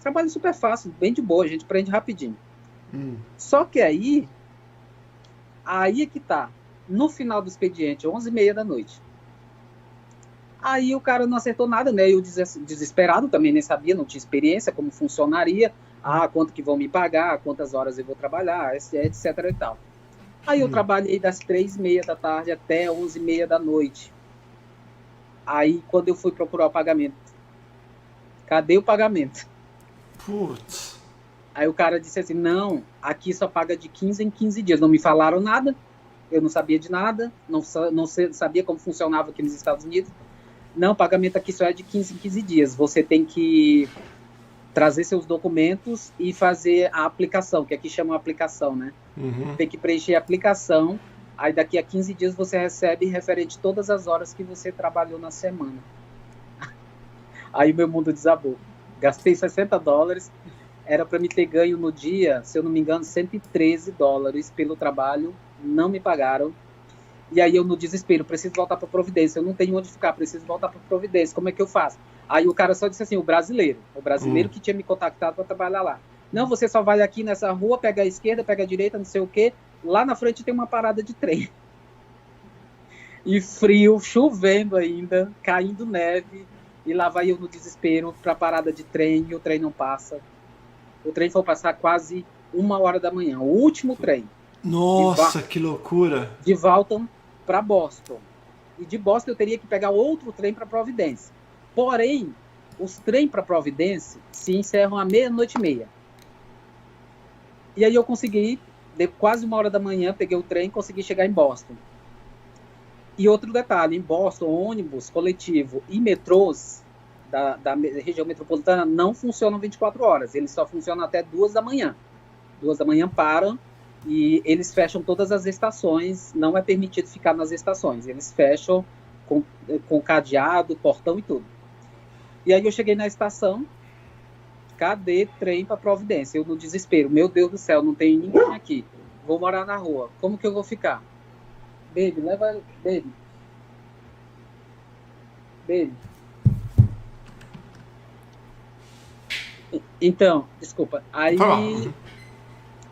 Trabalho super fácil, bem de boa, a gente aprende rapidinho. Só que aí é que tá, no final do expediente, 11h30 da noite, aí o cara não acertou nada, né? Eu desesperado, também nem sabia, não tinha experiência, como funcionaria, quanto que vão me pagar, quantas horas eu vou trabalhar, etc e tal. Aí eu trabalhei das 3h30 da tarde até 11h30 da noite. Aí quando eu fui procurar o pagamento, cadê o pagamento? Putz. Aí o cara disse assim, não, aqui só paga de 15 em 15 dias. Não me falaram nada, eu não sabia de nada, não sabia como funcionava aqui nos Estados Unidos. Não, o pagamento aqui só é de 15 em 15 dias. Você tem que trazer seus documentos e fazer a aplicação, que aqui chama aplicação, né? Tem que preencher a aplicação, aí daqui a 15 dias você recebe referente todas as horas que você trabalhou na semana. Aí meu mundo desabou. Gastei $60, era para me ter ganho no dia, se eu não me engano, $113 pelo trabalho, não me pagaram. E aí eu, no desespero, preciso voltar para Providência, eu não tenho onde ficar, preciso voltar para Providência, como é que eu faço? Aí o cara só disse assim, o brasileiro que tinha me contactado para trabalhar lá. Não, você só vai aqui nessa rua, pega a esquerda, pega a direita, não sei o quê, lá na frente tem uma parada de trem. E frio, chovendo ainda, caindo neve, e lá vai eu no desespero para a parada de trem, e o trem não passa. O trem foi passar quase 1h da manhã, o último trem. Nossa, que loucura! De volta para Boston. E de Boston eu teria que pegar outro trem para Providência. Porém, os trens para Providência se encerram à 00:30. E aí eu consegui, de quase 1h da manhã, peguei o trem e consegui chegar em Boston. E outro detalhe, em Boston, ônibus coletivo e metrôs da região metropolitana não funcionam 24 horas. Eles só funcionam até 2 da manhã. 2 da manhã param e eles fecham todas as estações. Não é permitido ficar nas estações. Eles fecham com cadeado, portão e tudo. E aí eu cheguei na estação, cadê trem para Providência? Eu no desespero, meu Deus do céu, não tem ninguém aqui. Vou morar na rua, como que eu vou ficar? Baby, leva... Baby. Então, desculpa. Foi mal.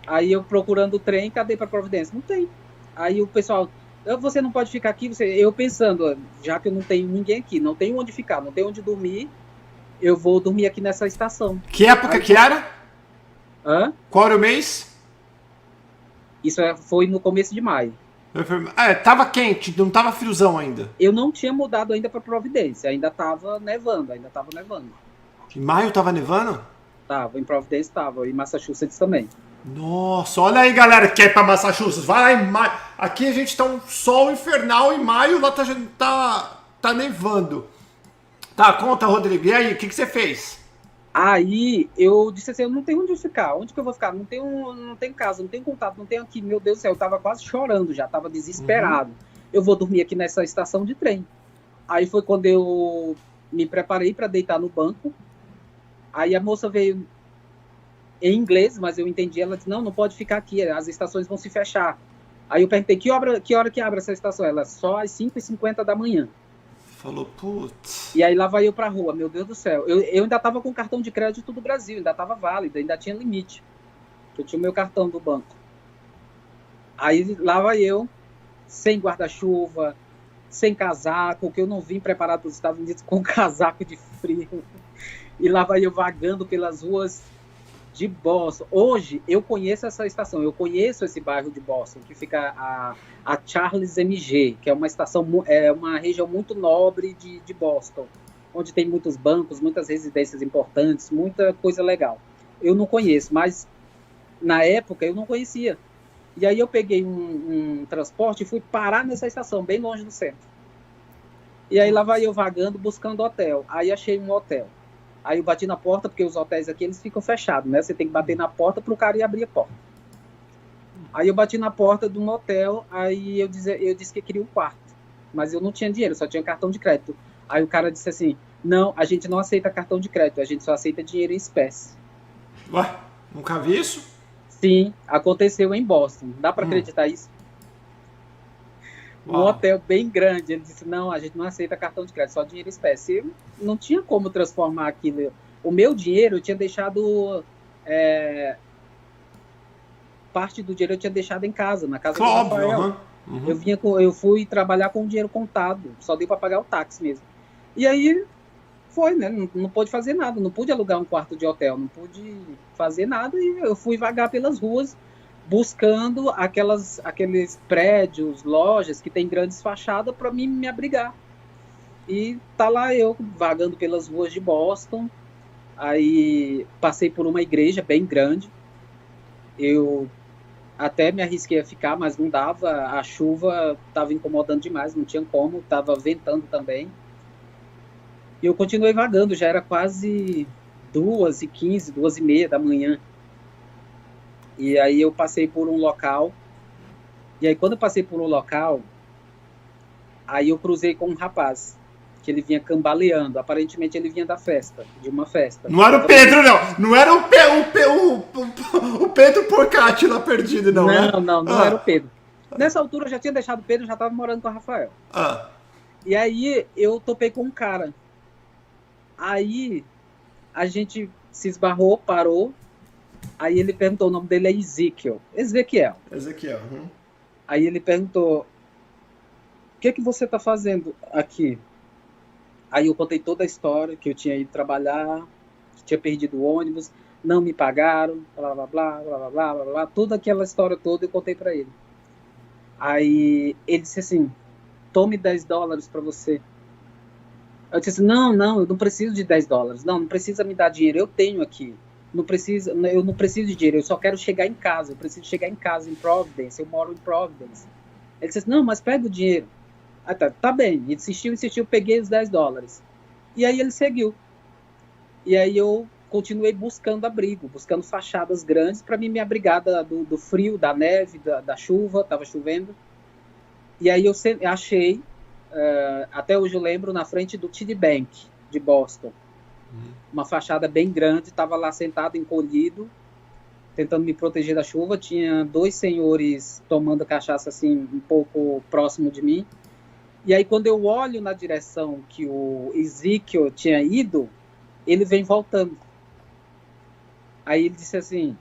Aí eu procurando o trem, cadê para Providência? Não tem. Aí o pessoal, você não pode ficar aqui, eu pensando, já que eu não tenho ninguém aqui, não tenho onde ficar, não tenho onde dormir, eu vou dormir aqui nessa estação. Que época Aí, que era? Hã? Qual era o mês? Isso foi no começo de maio. Tava quente, não tava friozão ainda. Eu não tinha mudado ainda para Providência, ainda tava nevando. Em maio tava nevando? Tava, em Providência tava, em Massachusetts também. Nossa, olha aí, galera que quer ir pra Massachusetts. Vai lá em maio. Aqui a gente tá um sol infernal, em maio lá tá nevando. Tá, conta, Rodrigo. E aí, o que você fez? Aí eu disse assim, eu não tenho onde ficar. Onde que eu vou ficar? Não tenho casa, não tenho contato, não tenho aqui. Meu Deus do céu, eu tava quase chorando já, tava desesperado. Eu vou dormir aqui nessa estação de trem. Aí foi quando eu me preparei para deitar no banco. Aí a moça veio em inglês, mas eu entendi. Ela disse, não pode ficar aqui, as estações vão se fechar. Aí eu perguntei, que hora que abre essa estação? Ela, só às 5h50 da manhã. Falou, putz. E aí lá vai eu pra rua, meu Deus do céu. Eu ainda tava com o cartão de crédito do Brasil, ainda tava válido, ainda tinha limite. Eu tinha o meu cartão do banco. Aí lá vai eu, sem guarda-chuva, sem casaco, que eu não vim preparado para os Estados Unidos com casaco de frio. E lá vai eu vagando pelas ruas de Boston. Hoje eu conheço essa estação, eu conheço esse bairro de Boston, que fica a Charles MG, que é uma estação, é uma região muito nobre de Boston, onde tem muitos bancos, muitas residências importantes, muita coisa legal. Eu não conheço, mas na época eu não conhecia. E aí eu peguei um transporte e fui parar nessa estação, bem longe do centro. E aí lá vai eu vagando, buscando hotel. Aí achei um hotel. Aí eu bati na porta, porque os hotéis aqui eles ficam fechados, né? Você tem que bater na porta para o cara ir abrir a porta. Aí eu bati na porta de um hotel, aí eu disse que queria um quarto. Mas eu não tinha dinheiro, só tinha cartão de crédito. Aí o cara disse assim, não, a gente não aceita cartão de crédito, a gente só aceita dinheiro em espécie. Ué, nunca vi isso? Sim, aconteceu em Boston. Dá para acreditar isso? Um hotel bem grande. Ele disse, não, a gente não aceita cartão de crédito, só dinheiro em espécie. Eu não tinha como transformar aquilo. O meu dinheiro eu tinha deixado... parte do dinheiro eu tinha deixado em casa, na casa do Rafael. Eu fui trabalhar com o dinheiro contado, só deu para pagar o táxi mesmo. E aí foi, né? Não pude fazer nada, não pude alugar um quarto de hotel, não pude fazer nada e eu fui vagar pelas ruas buscando aqueles prédios, lojas que tem grandes fachadas para mim me abrigar. E tá lá eu vagando pelas ruas de Boston. Aí passei por uma igreja bem grande. Eu até me arrisquei a ficar, mas não dava. A chuva estava incomodando demais, não tinha como, estava ventando também. E eu continuei vagando, já era quase 2h15, 2h30 da manhã. E aí eu passei por um local. E aí quando eu passei por um local, aí eu cruzei com um rapaz, que ele vinha cambaleando. Aparentemente ele vinha da festa, de uma festa. Não era o Pedro, não. Não era o Pedro Porcati lá perdido, não, né? Não era o Pedro. Nessa altura eu já tinha deixado o Pedro, já estava morando com o Rafael. E aí eu topei com um cara. Aí a gente se esbarrou, parou. Aí ele perguntou, o nome dele é Ezequiel. Ezequiel. Aí ele perguntou, o que você está fazendo aqui? Aí eu contei toda a história, que eu tinha ido trabalhar, que tinha perdido o ônibus, não me pagaram, blá, blá, blá, blá, blá, blá, blá, blá. Toda aquela história toda eu contei para ele. Aí ele disse assim, tome $10 para você. Eu disse, não, eu não preciso de $10. Não precisa me dar dinheiro, eu tenho aqui. Eu não preciso de dinheiro, eu só quero chegar em casa. Eu preciso chegar em casa, em Providence, eu moro em Providence. Ele disse, não, mas pega o dinheiro. Ah, tá bem. Ele insistiu, peguei os $10. E aí ele seguiu. E aí eu continuei buscando abrigo, buscando fachadas grandes para me abrigar do frio, da neve, da chuva, estava chovendo. E aí eu achei, até hoje eu lembro, na frente do TD Bank de Boston. Uma fachada bem grande, estava lá sentado, encolhido, tentando me proteger da chuva. Tinha 2 senhores tomando cachaça assim, um pouco próximo de mim. E aí quando eu olho na direção que o Ezequiel tinha ido, ele vem voltando. Aí ele disse assim,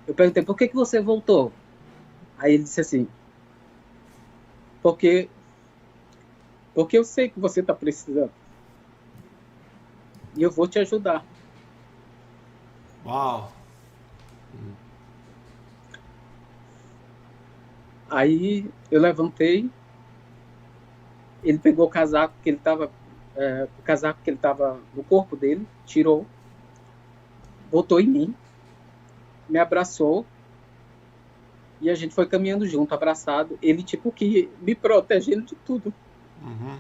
eu perguntei, por que você voltou? Aí ele disse assim, porque eu sei que você está precisando. E eu vou te ajudar. Uau. Aí eu levantei, ele pegou o casaco que ele estava no corpo dele, tirou, botou em mim, me abraçou e a gente foi caminhando junto, abraçado, ele tipo que me protegendo de tudo. Uhum.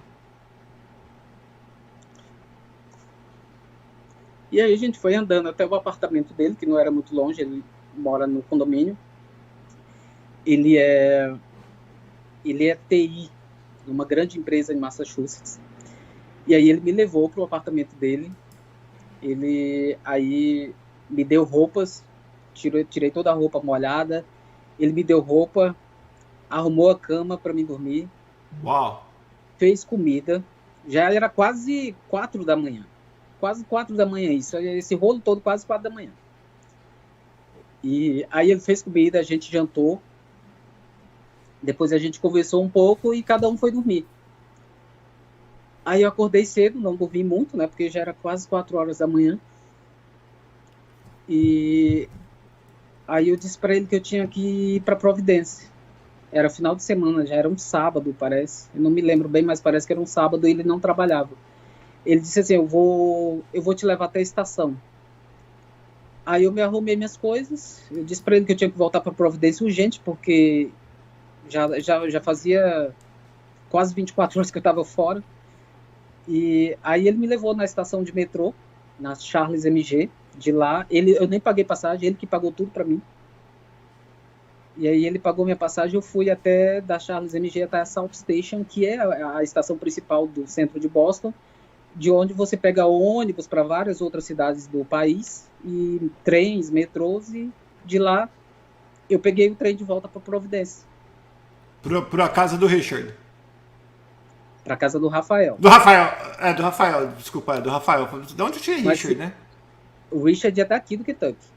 E aí a gente foi andando até o apartamento dele, que não era muito longe, ele mora no condomínio. Ele é TI, numa grande empresa em Massachusetts. E aí ele me levou para o apartamento dele. Ele aí me deu roupas, tirei toda a roupa molhada. Ele me deu roupa, arrumou a cama para mim dormir. Uau. Fez comida. Já era quase 4 da manhã. Quase 4 da manhã, esse rolo todo, quase 4 da manhã. E aí ele fez comida, a gente jantou. Depois a gente conversou um pouco e cada um foi dormir. Aí eu acordei cedo, não dormi muito, né? Porque já era quase 4 horas da manhã. E aí eu disse para ele que eu tinha que ir para Providência. Era final de semana, já era um sábado, parece. Eu não me lembro bem, mas parece que era um sábado e ele não trabalhava. Ele disse assim, eu vou te levar até a estação. Aí eu me arrumei minhas coisas. Eu disse para ele que eu tinha que voltar para Providência urgente, porque já fazia quase 24 horas que eu estava fora. E aí ele me levou na estação de metrô, na Charles MG. De lá, eu nem paguei passagem, ele que pagou tudo para mim. E aí ele pagou minha passagem, eu fui até da Charles MG até a South Station, que é a estação principal do centro de Boston, de onde você pega ônibus para várias outras cidades do país, e trens, metrôs, e de lá eu peguei o trem de volta para Providência. Pra casa do Richard. Pra casa do Rafael. Do Rafael, desculpa, do Rafael. De onde tinha Richard, né? O Richard é daqui do Kentucky.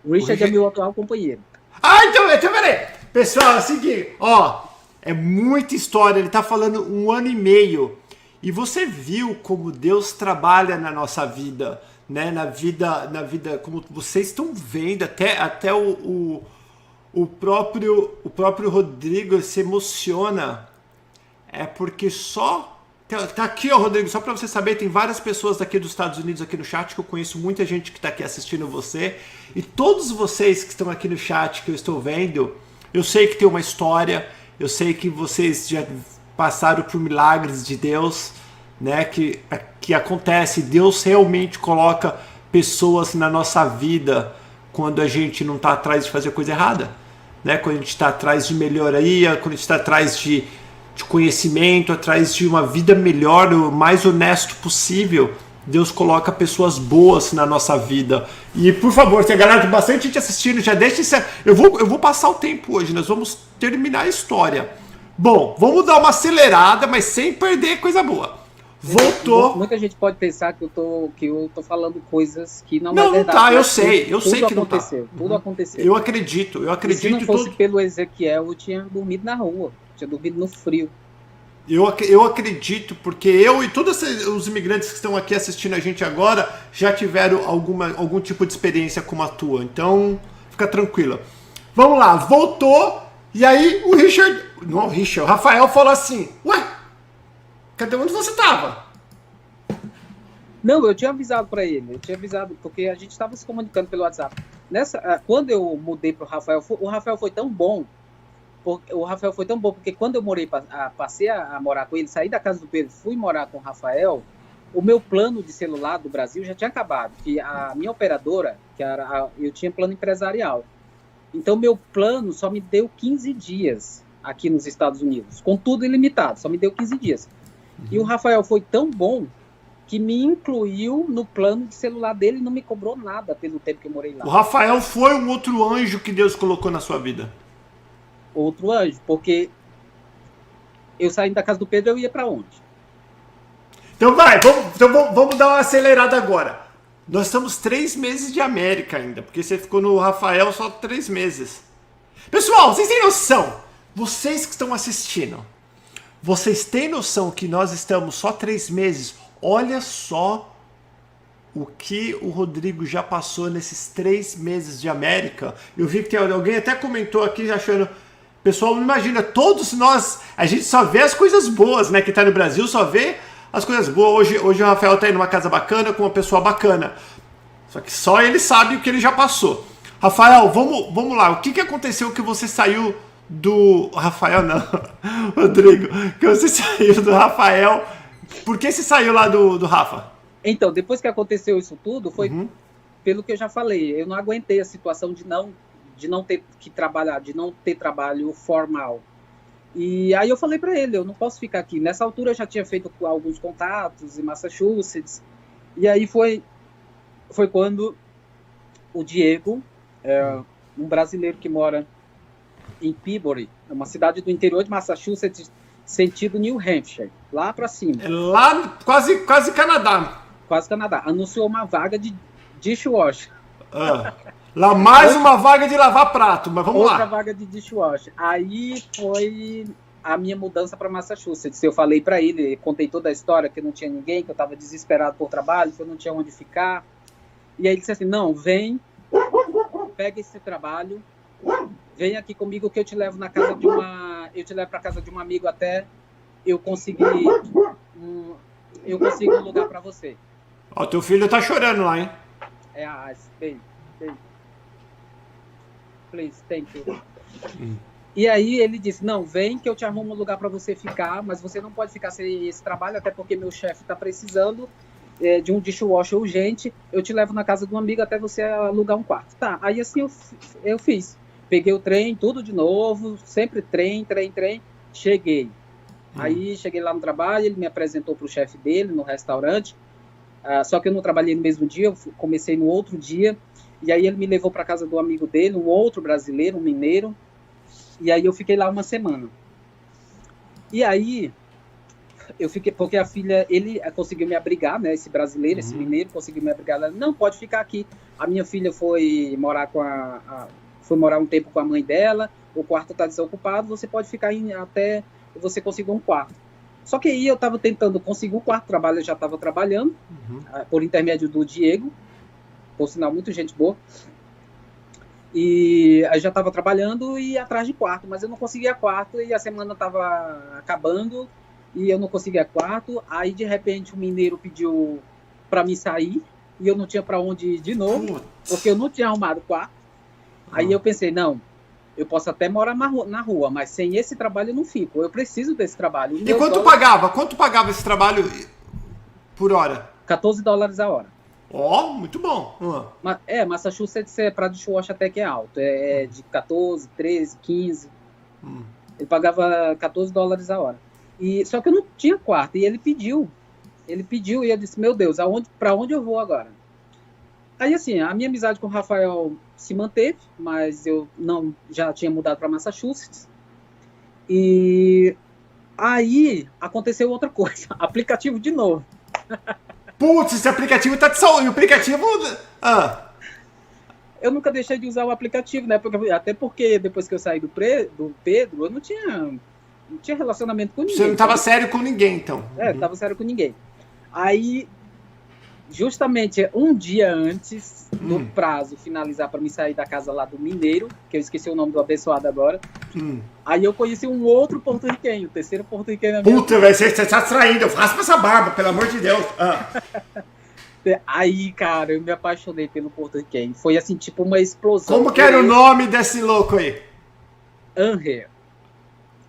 O Richard é meu atual companheiro. Ah, então peraí. Pessoal, é o seguinte, ó, é muita história, ele tá falando 1 ano e meio. E você viu como Deus trabalha na nossa vida, né? Na vida, como vocês estão vendo, até o próprio Rodrigo se emociona. É porque tá aqui, ó, Rodrigo, só para você saber, tem várias pessoas daqui dos Estados Unidos aqui no chat, que eu conheço muita gente que tá aqui assistindo você. E todos vocês que estão aqui no chat que eu estou vendo, eu sei que tem uma história, eu sei que vocês já passaram por milagres de Deus, né? Que acontece, Deus realmente coloca pessoas na nossa vida quando a gente não tá atrás de fazer coisa errada, né? Quando a gente tá atrás de melhoria, quando a gente tá atrás de conhecimento, atrás de uma vida melhor, o mais honesto possível. Deus coloca pessoas boas na nossa vida. E por favor, tem a galera, tem bastante gente assistindo, já deixa isso. Eu vou passar o tempo hoje, nós vamos terminar a história. Bom, vamos dar uma acelerada, mas sem perder coisa boa. Voltou. Muita gente pode pensar que eu tô falando coisas que não é verdade. Não tá, eu sei que não tá. Tudo aconteceu. Eu acredito. E se não fosse pelo Ezequiel, eu tinha dormido na rua, tinha dormido no frio. Eu acredito, porque eu e todos os imigrantes que estão aqui assistindo a gente agora já tiveram algum tipo de experiência como a tua. Então, fica tranquila. Vamos lá, voltou. E aí o Rafael falou assim, ué, cadê onde você tava? Não, eu tinha avisado para ele, porque a gente estava se comunicando pelo WhatsApp. Quando eu mudei pro Rafael, o Rafael foi tão bom, porque quando eu passei a morar com ele, saí da casa do Pedro, fui morar com o Rafael, o meu plano de celular do Brasil já tinha acabado, que a minha operadora, eu tinha plano empresarial, então meu plano só me deu 15 dias aqui nos Estados Unidos, com tudo ilimitado, só me deu 15 dias. E o Rafael foi tão bom que me incluiu no plano de celular dele e não me cobrou nada pelo tempo que eu morei lá. O Rafael foi um outro anjo que Deus colocou na sua vida. outro anjo, porque eu saindo da casa do Pedro, eu ia para onde? Então vamos dar uma acelerada agora. Nós estamos 3 meses de América ainda, porque você ficou no Rafael só 3 meses. Pessoal, vocês têm noção? Vocês que estão assistindo, vocês têm noção que nós estamos só 3 meses? Olha só o que o Rodrigo já passou nesses 3 meses de América. Eu vi que tem alguém até comentou aqui achando... Pessoal, imagina, todos nós, a gente só vê as coisas boas, né? Que tá no Brasil, só vê as coisas boas. Hoje o Rafael tá aí numa casa bacana, com uma pessoa bacana. Só que só ele sabe o que ele já passou. Rafael, vamos lá. O que aconteceu que você saiu do... Rafael não. Rodrigo, que você saiu do Rafael. Por que você saiu lá do Rafa? Então, depois que aconteceu isso tudo, foi pelo que eu já falei. Eu não aguentei a situação de não ter que trabalhar, de não ter trabalho formal. E aí eu falei para ele, eu não posso ficar aqui. Nessa altura eu já tinha feito alguns contatos em Massachusetts. E aí foi quando o Diego, um brasileiro que mora em Peabody, uma cidade do interior de Massachusetts, sentido New Hampshire, lá para cima. É lá quase Canadá. Quase Canadá. Anunciou uma vaga de dishwasher. Lá mais uma vaga de lavar prato, mas vamos lá. Outra vaga de dishwasher. Aí foi a minha mudança para Massachusetts. Eu falei para ele, contei toda a história, que não tinha ninguém, que eu estava desesperado por trabalho, que eu não tinha onde ficar. E aí ele disse assim, não, vem, pega esse trabalho, vem aqui comigo que eu te levo para casa de um amigo até eu conseguir um lugar para você. Ó, teu filho tá chorando lá, hein? Please, thank you. E aí ele disse, não, vem que eu te arrumo um lugar para você ficar, mas você não pode ficar sem esse trabalho, até porque meu chefe está precisando de um dishwasher urgente, eu te levo na casa de um amigo até você alugar um quarto. Tá, aí assim eu fiz. Peguei o trem, tudo de novo, sempre trem, cheguei. Aí cheguei lá no trabalho, ele me apresentou para o chefe dele no restaurante, só que eu não trabalhei no mesmo dia, eu comecei no outro dia. E aí ele me levou para casa do amigo dele, um outro brasileiro, um mineiro. E aí eu fiquei lá uma semana. E aí eu fiquei, porque a filha, ele conseguiu me abrigar, né? Esse brasileiro, esse mineiro conseguiu me abrigar. Ela, não, pode ficar aqui. A minha filha foi morar foi morar um tempo com a mãe dela. O quarto está desocupado. Você pode ficar até você conseguir um quarto. Só que aí eu estava tentando conseguir um quarto. Trabalho, eu já estava trabalhando por intermédio do Diego. Por sinal, muita gente boa. E aí já estava trabalhando e ia atrás de quarto, mas eu não conseguia quarto e a semana estava acabando e eu não conseguia quarto. Aí, de repente, o mineiro pediu para mim sair e eu não tinha para onde ir de novo, porque eu não tinha arrumado quarto. Aí eu pensei, não, eu posso até morar na rua, mas sem esse trabalho eu não fico. Eu preciso desse trabalho. E quanto pagava? Quanto pagava esse trabalho por hora? $14 a hora. Muito bom. Massachusetts para dishwasher até que é alto. É de 14, 13, 15. Ele pagava $14 a hora. Só que eu não tinha quarto. E ele pediu e eu disse, meu Deus, para onde eu vou agora? Aí assim, a minha amizade com o Rafael se manteve, mas eu já tinha mudado para Massachusetts. E aí aconteceu outra coisa. Aplicativo de novo. Putz, esse aplicativo tá de saúde. O aplicativo... Eu nunca deixei de usar o aplicativo, né? Até porque depois que eu saí do Pedro, eu não tinha relacionamento com ninguém. Você não tava sério com ninguém, então. Tava sério com ninguém. Aí, justamente um dia antes do prazo finalizar para me sair da casa lá do mineiro, que eu esqueci o nome do abençoado agora, aí eu conheci um outro porto-riquenho, o terceiro porto-riquenho na minha vida. Puta, velho, você tá traindo, raspa essa barba, pelo amor de Deus. Aí, cara, eu me apaixonei pelo porto-riquenho. Foi assim, tipo uma explosão. Como que era o nome desse louco aí? Angel.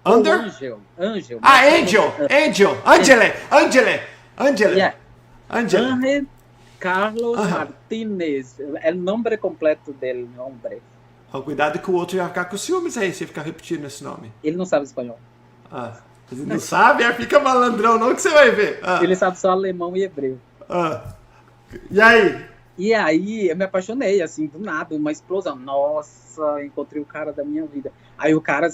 Angel. Angel. Yeah. Angel Carlos Martínez. É o nome completo dele, hombre. Cuidado que o outro ia ficar com ciúmes aí, se ficar repetindo esse nome. Ele não sabe espanhol. Ele não sabe? Fica malandrão, não, que você vai ver. Ele sabe só alemão e hebreu. E aí? E aí eu me apaixonei, assim, do nada, uma explosão. Nossa, encontrei o cara da minha vida. Aí o cara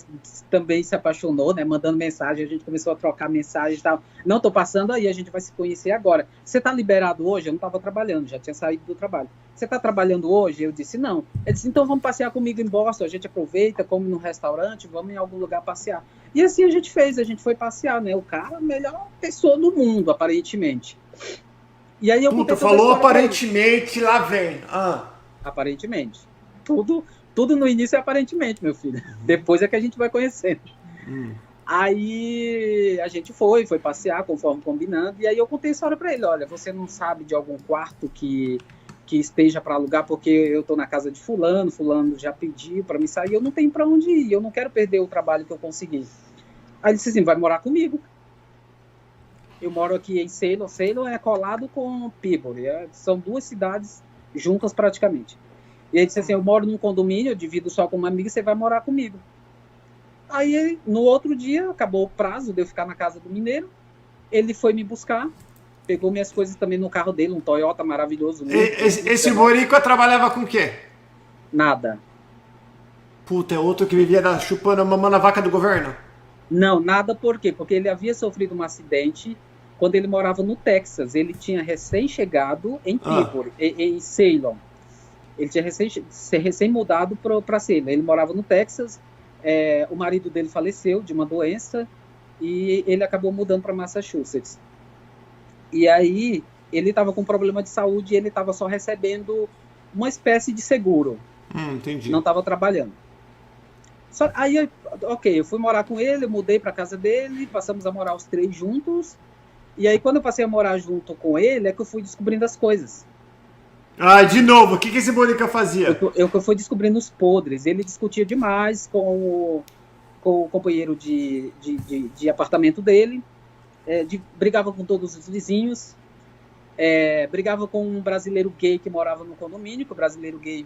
também se apaixonou, né? Mandando mensagem, a gente começou a trocar mensagem e tal. Não, tô passando aí, a gente vai se conhecer agora. Você tá liberado hoje? Eu não tava trabalhando, já tinha saído do trabalho. Você tá trabalhando hoje? Eu disse, não. Ele disse, então vamos passear comigo em Boston, a gente aproveita, come num restaurante, vamos em algum lugar passear. E assim a gente fez, a gente foi passear, né? O cara, a melhor pessoa do mundo, aparentemente. E aí eu Puta, contei toda a falou história pra ele. aparentemente, lá vem. Aparentemente. Tudo no início é aparentemente, meu filho. Depois é que a gente vai conhecendo. Aí a gente foi passear conforme combinando. E aí eu contei a história pra ele. Olha, você não sabe de algum quarto que esteja para alugar, porque eu tô na casa de fulano já pediu para me sair, eu não tenho para onde ir, eu não quero perder o trabalho que eu consegui. Aí ele disse assim, vai morar comigo. Eu moro aqui em Salem. Salem é colado com Peabody. São duas cidades juntas praticamente. E ele disse assim, eu moro num condomínio, eu divido só com uma amiga, você vai morar comigo. Aí, no outro dia, acabou o prazo de eu ficar na casa do mineiro, ele foi me buscar, pegou minhas coisas também no carro dele, um Toyota maravilhoso. Esse Boricua trabalhava com o quê? Nada. Puta, é outro que vivia chupando, mamando a vaca do governo? Não, nada por quê? Porque ele havia sofrido um acidente quando ele morava no Texas. Ele tinha recém-chegado em Peabody, em Salem. Ele tinha recém-mudado para Salem. Ele morava no Texas, o marido dele faleceu de uma doença e ele acabou mudando para Massachusetts. E aí ele estava com problema de saúde e ele estava só recebendo uma espécie de seguro. Entendi. Não estava trabalhando. Aí, ok, eu fui morar com ele, eu mudei para casa dele, passamos a morar os três juntos. E aí, quando eu passei a morar junto com ele, é que eu fui descobrindo as coisas. De novo, o que esse Boricua fazia? Eu fui descobrindo os podres. Ele discutia demais com o companheiro de apartamento dele, brigava com todos os vizinhos, brigava com um brasileiro gay que morava no condomínio, que o brasileiro gay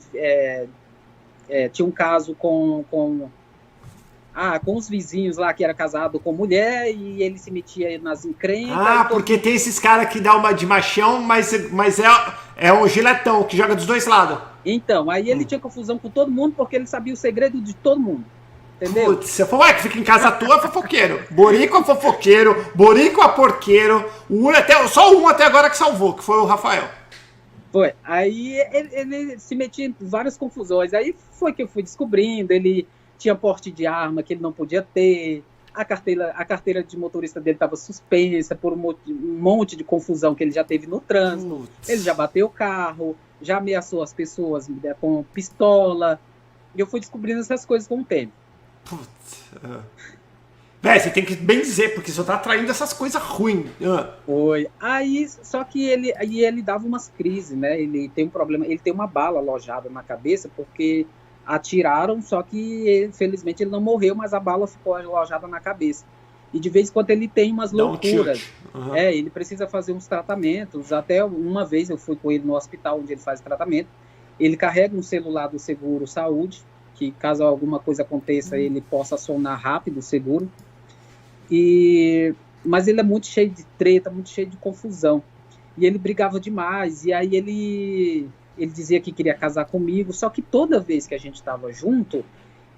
tinha um caso com os vizinhos lá, que era casado com mulher, e ele se metia nas encrencas. Porque tem esses caras que dá uma de machão, mas é um giletão, que joga dos dois lados. Então, aí ele tinha confusão com todo mundo, porque ele sabia o segredo de todo mundo. Entendeu? Putz, você falou, que fica em casa tua, é fofoqueiro. Boricua é fofoqueiro, Boricua é porqueiro, só um até agora que salvou, que foi o Rafael. Foi. Aí ele se metia em várias confusões. Aí foi que eu fui descobrindo, ele tinha porte de arma que ele não podia ter, a carteira de motorista dele estava suspensa por um monte de confusão que ele já teve no trânsito. Ele já bateu o carro, já ameaçou as pessoas com pistola. E eu fui descobrindo essas coisas com o tempo. Você tem que bem dizer, porque só tá atraindo essas coisas ruins. Foi. Aí, só que ele dava umas crises, né? Ele tem um problema, ele tem uma bala alojada na cabeça, porque atiraram, só que felizmente ele não morreu, mas a bala ficou alojada na cabeça. E de vez em quando ele tem umas loucuras. Ele precisa fazer uns tratamentos. Até uma vez eu fui com ele no hospital onde ele faz tratamento. Ele carrega um celular do seguro saúde, que caso alguma coisa aconteça, ele possa acionar rápido o seguro. Mas ele é muito cheio de treta, muito cheio de confusão. E ele brigava demais. E aí ele dizia que queria casar comigo, só que toda vez que a gente estava junto,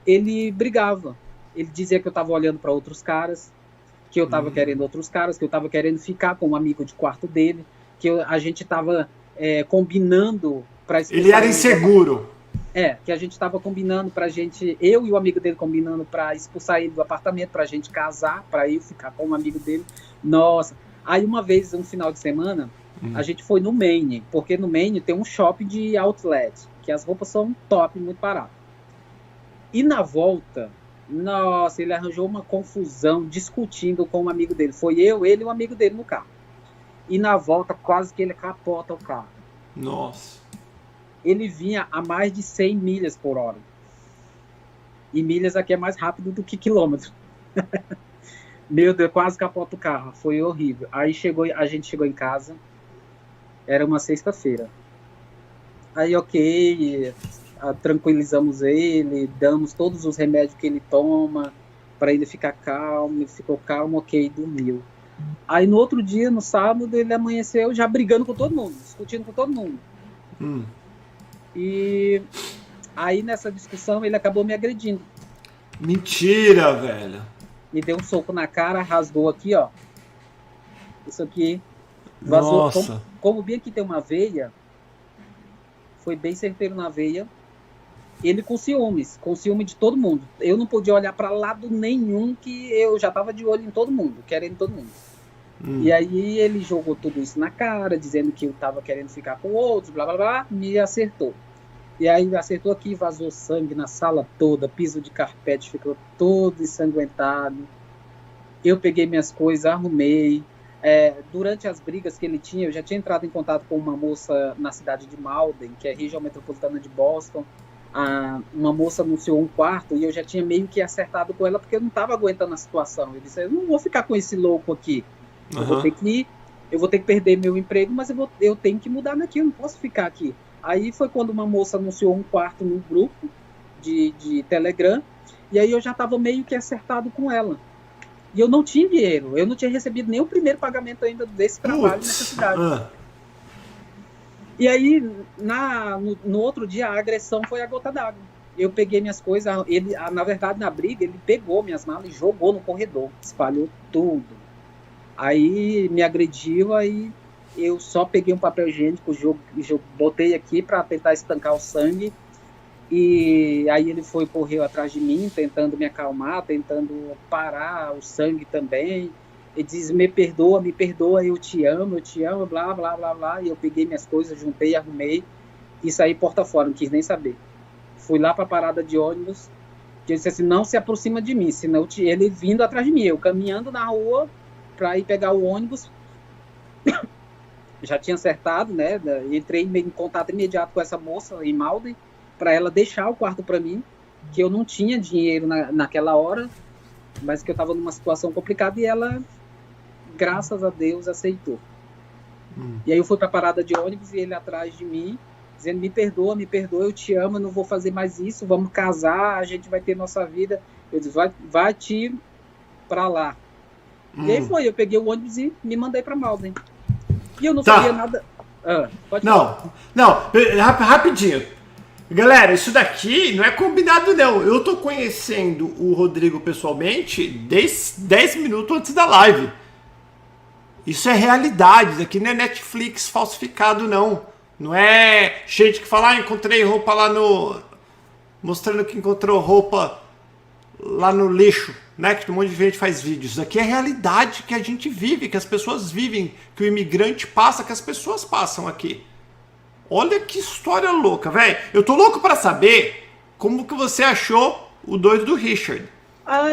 ele brigava. Ele dizia que eu estava olhando para outros caras, que eu estava querendo outros caras, que eu estava querendo ficar com um amigo de quarto dele, que a gente estava combinando para... Ele era inseguro. Que a gente estava combinando pra gente, eu e o amigo dele combinando para expulsar ele do apartamento, pra gente casar, pra eu ficar com um amigo dele. Nossa, aí uma vez, um final de semana, a gente foi no Maine, porque no Maine tem um shopping de outlet, que as roupas são top, muito barato. E na volta, nossa, ele arranjou uma confusão discutindo com um amigo dele. Foi ele e um amigo dele no carro. E na volta, quase que ele capota o carro. Nossa. Ele vinha a mais de 100 milhas por hora. E milhas aqui é mais rápido do que quilômetro. Meu Deus, quase capota o carro. Foi horrível. Aí a gente chegou em casa. Era uma sexta-feira. Aí, ok, tranquilizamos ele, damos todos os remédios que ele toma para ele ficar calmo. Ele ficou calmo, ok, dormiu. Aí no outro dia, no sábado, ele amanheceu já brigando com todo mundo, discutindo com todo mundo. E aí nessa discussão ele acabou me agredindo. Mentira, velho. Me deu um soco na cara, rasgou aqui, ó. Isso aqui vazou. Nossa. Como bem aqui tem uma veia, foi bem certeiro na veia. Ele com ciúme de todo mundo. Eu não podia olhar para lado nenhum, que eu já tava de olho em todo mundo, querendo todo mundo. E aí ele jogou tudo isso na cara, dizendo que eu tava querendo ficar com outros, blá blá blá, me acertou. E aí acertou aqui, vazou sangue na sala toda, piso de carpete ficou todo ensanguentado. Eu peguei minhas coisas, arrumei. Durante as brigas que ele tinha, eu já tinha entrado em contato com uma moça na cidade de Malden, que é a região metropolitana de Boston. Uma moça anunciou um quarto e eu já tinha meio que acertado com ela, porque eu não estava aguentando a situação. Eu disse, eu não vou ficar com esse louco aqui. Eu vou ter que perder meu emprego, mas eu tenho que mudar daqui, eu não posso ficar aqui. Aí foi quando uma moça anunciou um quarto no grupo de Telegram, e aí eu já estava meio que acertado com ela. E eu não tinha dinheiro, eu não tinha recebido nem o primeiro pagamento ainda desse trabalho nessa cidade. E aí, no outro dia, a agressão foi a gota d'água. Eu peguei minhas coisas, na verdade, na briga, ele pegou minhas malas e jogou no corredor, espalhou tudo. Aí me agrediu, aí eu só peguei um papel higiênico, botei aqui para tentar estancar o sangue, e aí ele correu atrás de mim, tentando me acalmar, tentando parar o sangue também. Ele diz, me perdoa, eu te amo, blá, blá, blá, blá. E eu peguei minhas coisas, juntei, arrumei e saí porta fora, não quis nem saber. Fui lá para a parada de ônibus, que ele disse assim, não se aproxima de mim, senão ele vindo atrás de mim, eu caminhando na rua para ir pegar o ônibus. Já tinha acertado, né? Entrei em contato imediato com essa moça em Malden, para ela deixar o quarto para mim, que eu não tinha dinheiro naquela hora, mas que eu estava numa situação complicada, e ela, graças a Deus, aceitou. E aí eu fui para a parada de ônibus e ele atrás de mim, dizendo, me perdoa, eu te amo, eu não vou fazer mais isso, vamos casar, a gente vai ter nossa vida. Eu disse, vai te para lá. E aí eu peguei o ônibus e me mandei para Malden. E eu não sabia nada. Pode falar. Não, rapidinho. Galera, isso daqui não é combinado, não. Eu tô conhecendo o Rodrigo pessoalmente 10 minutos antes da live. Isso é realidade. Isso aqui não é Netflix falsificado, não. Não é gente que fala, encontrei roupa lá no... mostrando que encontrou roupa lá no lixo, né? Que um monte de gente faz vídeos. Isso aqui é realidade que a gente vive, que as pessoas vivem, que o imigrante passa, que as pessoas passam aqui. Olha que história louca, velho. Eu tô louco pra saber como que você achou o doido do Richard.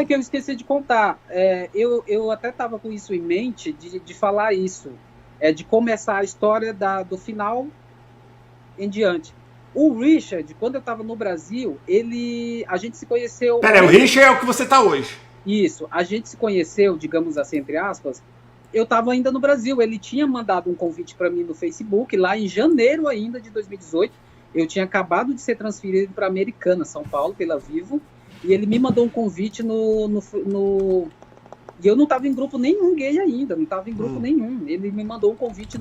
Que eu esqueci de contar. Eu até tava com isso em mente, de falar isso. De começar a história do final em diante. O Richard, quando eu tava no Brasil, a gente se conheceu... Pera, o Richard é o que você tá hoje. Isso. A gente se conheceu, digamos assim, entre aspas... Eu estava ainda no Brasil, ele tinha mandado um convite para mim no Facebook, lá em janeiro ainda de 2018, eu tinha acabado de ser transferido para Americana, São Paulo, pela Vivo, e ele me mandou um convite e eu não estava em grupo nenhum gay ainda, não estava em grupo nenhum, ele me mandou um convite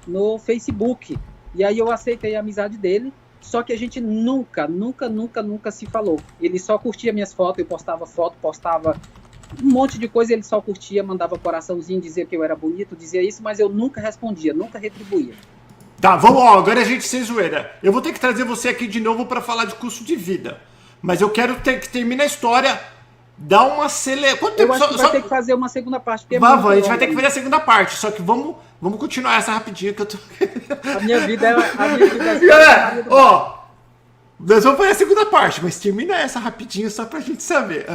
no Facebook, e aí eu aceitei a amizade dele, só que a gente nunca se falou, ele só curtia minhas fotos, eu postava um monte de coisa, ele só curtia, mandava coraçãozinho, dizia que eu era bonito, dizia isso, mas eu nunca respondia, nunca retribuía. Tá, vamos, agora a gente sem zoeira. Eu vou ter que trazer você aqui de novo para falar de custo de vida, mas eu quero que termine a história, dá uma acelerada. Eu acho que vai ter que fazer uma segunda parte. A gente vai ter que fazer a segunda parte, só que vamos continuar essa rapidinho que eu tô... A minha vida é... Galera, nós vamos fazer a segunda parte, mas termina essa rapidinho só pra gente saber.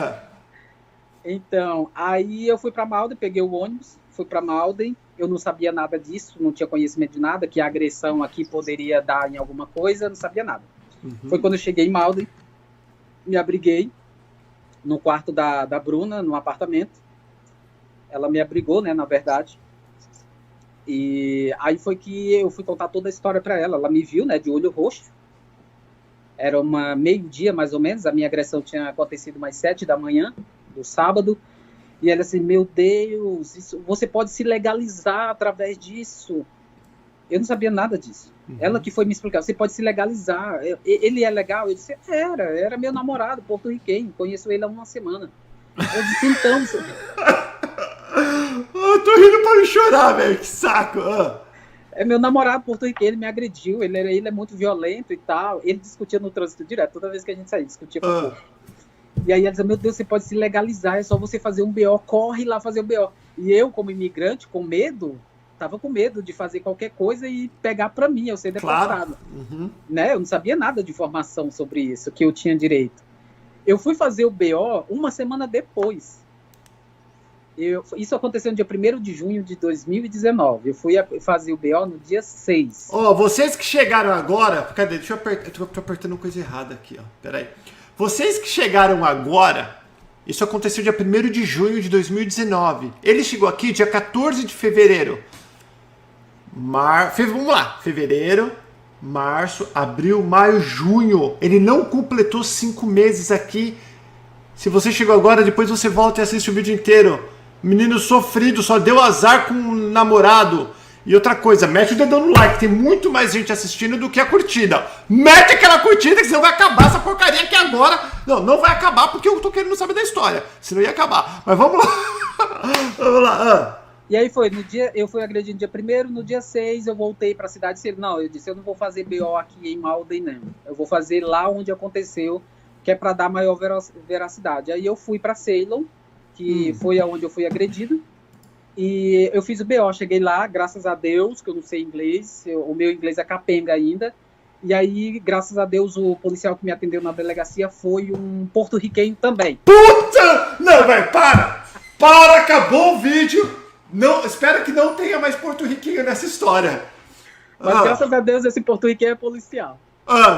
Então, aí eu fui para Malden, peguei o ônibus, fui para Malden, eu não sabia nada disso, não tinha conhecimento de nada, que a agressão aqui poderia dar em alguma coisa, não sabia nada. Foi quando eu cheguei em Malden, me abriguei no quarto da Bruna, no apartamento. Ela me abrigou, né, na verdade. E aí foi que eu fui contar toda a história para ela. Ela me viu, né, de olho roxo. Era meio-dia, mais ou menos, a minha agressão tinha acontecido mais 7 da manhã, do sábado, e ela assim, meu Deus, você pode se legalizar através disso. Eu não sabia nada disso. Ela que foi me explicar, você pode se legalizar. Ele é legal? Eu disse, era meu namorado, porto-riquenho, conheço ele há uma semana. Eu disse, então... Eu tô rindo pra não chorar, velho, que saco. É meu namorado porto-riquenho, ele me agrediu, ele é muito violento e tal. Ele discutia no trânsito direto, toda vez que a gente saía, discutia com o povo. E aí ela dizia, meu Deus, você pode se legalizar, é só você fazer um BO, corre lá fazer o BO. E eu, como imigrante, com medo, tava com medo de fazer qualquer coisa e pegar pra mim, eu ser deportado. Claro. Né? Eu não sabia nada de informação sobre isso, que eu tinha direito. Eu fui fazer o BO uma semana depois. Isso aconteceu no dia 1º de junho de 2019. Eu fui fazer o BO no dia 6. Vocês que chegaram agora... Cadê? Deixa eu apertar. Eu tô apertando coisa errada aqui, ó. Peraí. Vocês que chegaram agora... Isso aconteceu dia 1º de junho de 2019. Ele chegou aqui dia 14 de fevereiro. Vamos lá. Fevereiro, março, abril, maio, junho. Ele não completou 5 meses aqui. Se você chegou agora, depois você volta e assiste o vídeo inteiro. Menino sofrido, só deu azar com um namorado. E outra coisa, mete o dedão no like, tem muito mais gente assistindo do que a curtida. Mete aquela curtida que senão vai acabar essa porcaria aqui agora. Não vai acabar porque eu tô querendo saber da história. Senão ia acabar. Mas vamos lá. Vamos lá. E aí eu fui agredido no dia 1º, no dia 6 eu voltei pra cidade. Eu disse, eu não vou fazer BO aqui em Malden, não. Eu vou fazer lá onde aconteceu, que é pra dar maior veracidade. Aí eu fui pra Ceylon, que foi aonde eu fui agredido. E eu fiz o BO, cheguei lá, graças a Deus, que eu não sei inglês, o meu inglês é capenga ainda. E aí, graças a Deus, o policial que me atendeu na delegacia foi um porto-riquenho também. Puta! Não, velho, para! Para, acabou o vídeo. Não, espero que não tenha mais porto-riquenho nessa história. Mas graças a Deus, esse porto-riquenho é policial.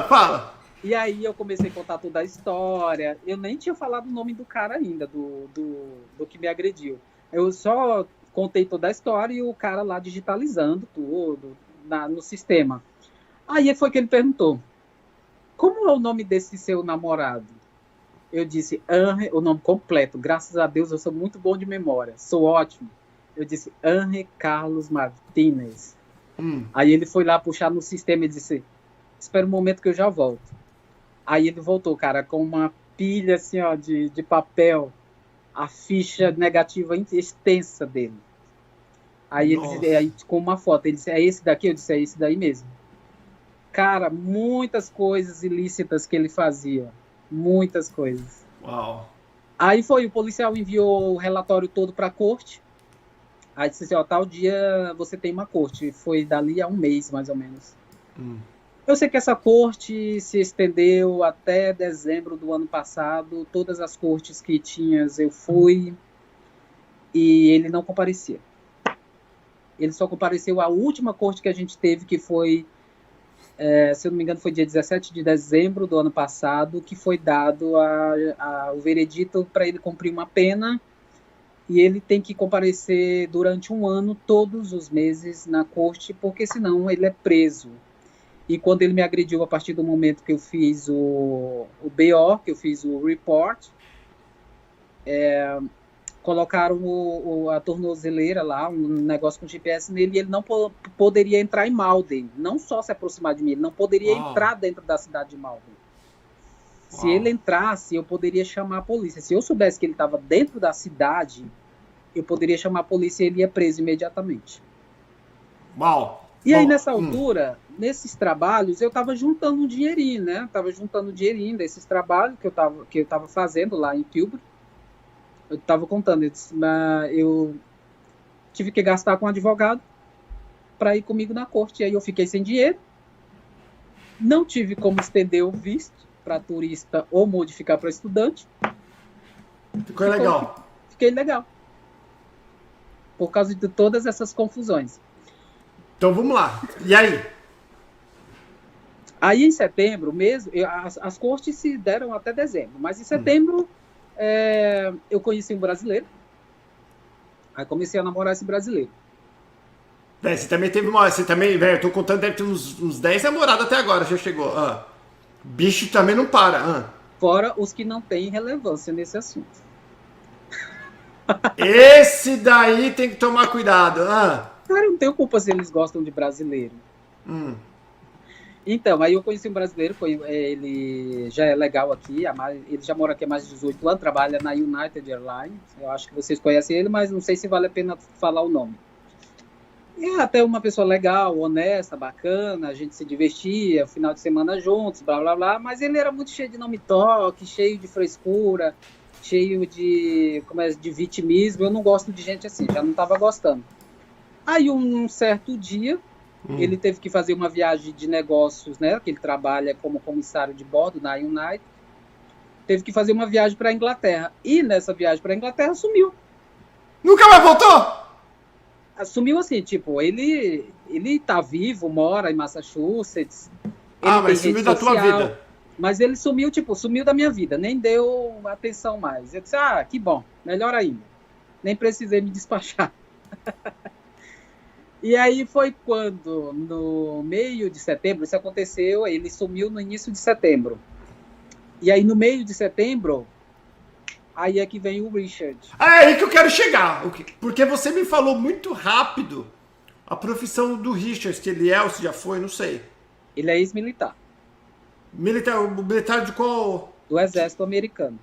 Fala. E aí eu comecei a contar toda a história. Eu nem tinha falado o nome do cara ainda, do que me agrediu. Eu só contei toda a história e o cara lá digitalizando tudo no sistema. Aí foi que ele perguntou, como é o nome desse seu namorado? Eu disse, o nome completo, graças a Deus eu sou muito bom de memória, sou ótimo. Eu disse, Henry Carlos Martínez. Aí ele foi lá puxar no sistema e disse, espera um momento que eu já volto. Aí ele voltou, cara, com uma pilha assim, ó, de papel, a ficha negativa extensa dele. Aí ele disse, com uma foto, ele disse, é esse daqui? Eu disse, é esse daí mesmo. Cara, muitas coisas ilícitas que ele fazia. Muitas coisas. Uau. Aí o policial enviou o relatório todo para a corte. Aí disse assim, tal dia você tem uma corte. Foi dali a um mês, mais ou menos. Eu sei que essa corte se estendeu até dezembro do ano passado. Todas as cortes que tinhas eu fui. E ele não comparecia. Ele só compareceu à última corte que a gente teve, que foi, se eu não me engano, foi dia 17 de dezembro do ano passado, que foi dado o veredito para ele cumprir uma pena, e ele tem que comparecer durante um ano, todos os meses, na corte, porque senão ele é preso. E quando ele me agrediu, a partir do momento que eu fiz o BO, que eu fiz o report, colocaram a tornozeleira lá, um negócio com GPS nele, e ele não poderia entrar em Malden, não só se aproximar de mim, ele não poderia entrar dentro da cidade de Malden. Se ele entrasse, eu poderia chamar a polícia. Se eu soubesse que ele estava dentro da cidade, eu poderia chamar a polícia e ele ia preso imediatamente. E aí, nessa altura, nesses trabalhos, eu estava juntando um dinheirinho, né? Estava juntando um dinheirinho desses trabalhos que eu estava fazendo lá em Tilbury. Eu estava contando, eu tive que gastar com um advogado para ir comigo na corte. E aí eu fiquei sem dinheiro, não tive como estender o visto para turista ou modificar para estudante. Ficou legal. Fiquei legal. Por causa de todas essas confusões. Então vamos lá. E aí? Aí em setembro mesmo, as cortes se deram até dezembro, mas em setembro... eu conheci um brasileiro. Aí comecei a namorar esse brasileiro. Você também teve uma... Você também, velho, eu tô contando, deve ter uns 10 namorados até agora, já chegou. Bicho também não para. Fora os que não têm relevância nesse assunto. Esse daí tem que tomar cuidado. Cara, eu não tenho culpa se eles gostam de brasileiro. Então, aí eu conheci um brasileiro, ele já é legal aqui, ele já mora aqui há mais de 18 anos, trabalha na United Airlines. Eu acho que vocês conhecem ele, mas não sei se vale a pena falar o nome. E é até uma pessoa legal, honesta, bacana, a gente se divertia, final de semana juntos, blá blá blá, mas ele era muito cheio de não me toque, cheio de frescura, cheio de vitimismo. Eu não gosto de gente assim, já não estava gostando. Aí um certo dia, ele teve que fazer uma viagem de negócios, né? Que ele trabalha como comissário de bordo na United. Teve que fazer uma viagem para a Inglaterra. E nessa viagem para a Inglaterra sumiu. Nunca mais voltou? Sumiu assim, tipo, ele tá vivo, mora em Massachusetts. Mas sumiu da tua vida. Mas ele sumiu, tipo, sumiu da minha vida. Nem deu atenção mais. Eu disse, que bom, melhor ainda. Nem precisei me despachar. E aí foi quando, no meio de setembro, isso aconteceu, ele sumiu no início de setembro. E aí no meio de setembro, aí é que vem o Richard. É aí que eu quero chegar, porque você me falou muito rápido a profissão do Richard, se ele é ou se já foi, não sei. Ele é ex-militar. Militar de qual? Do exército americano.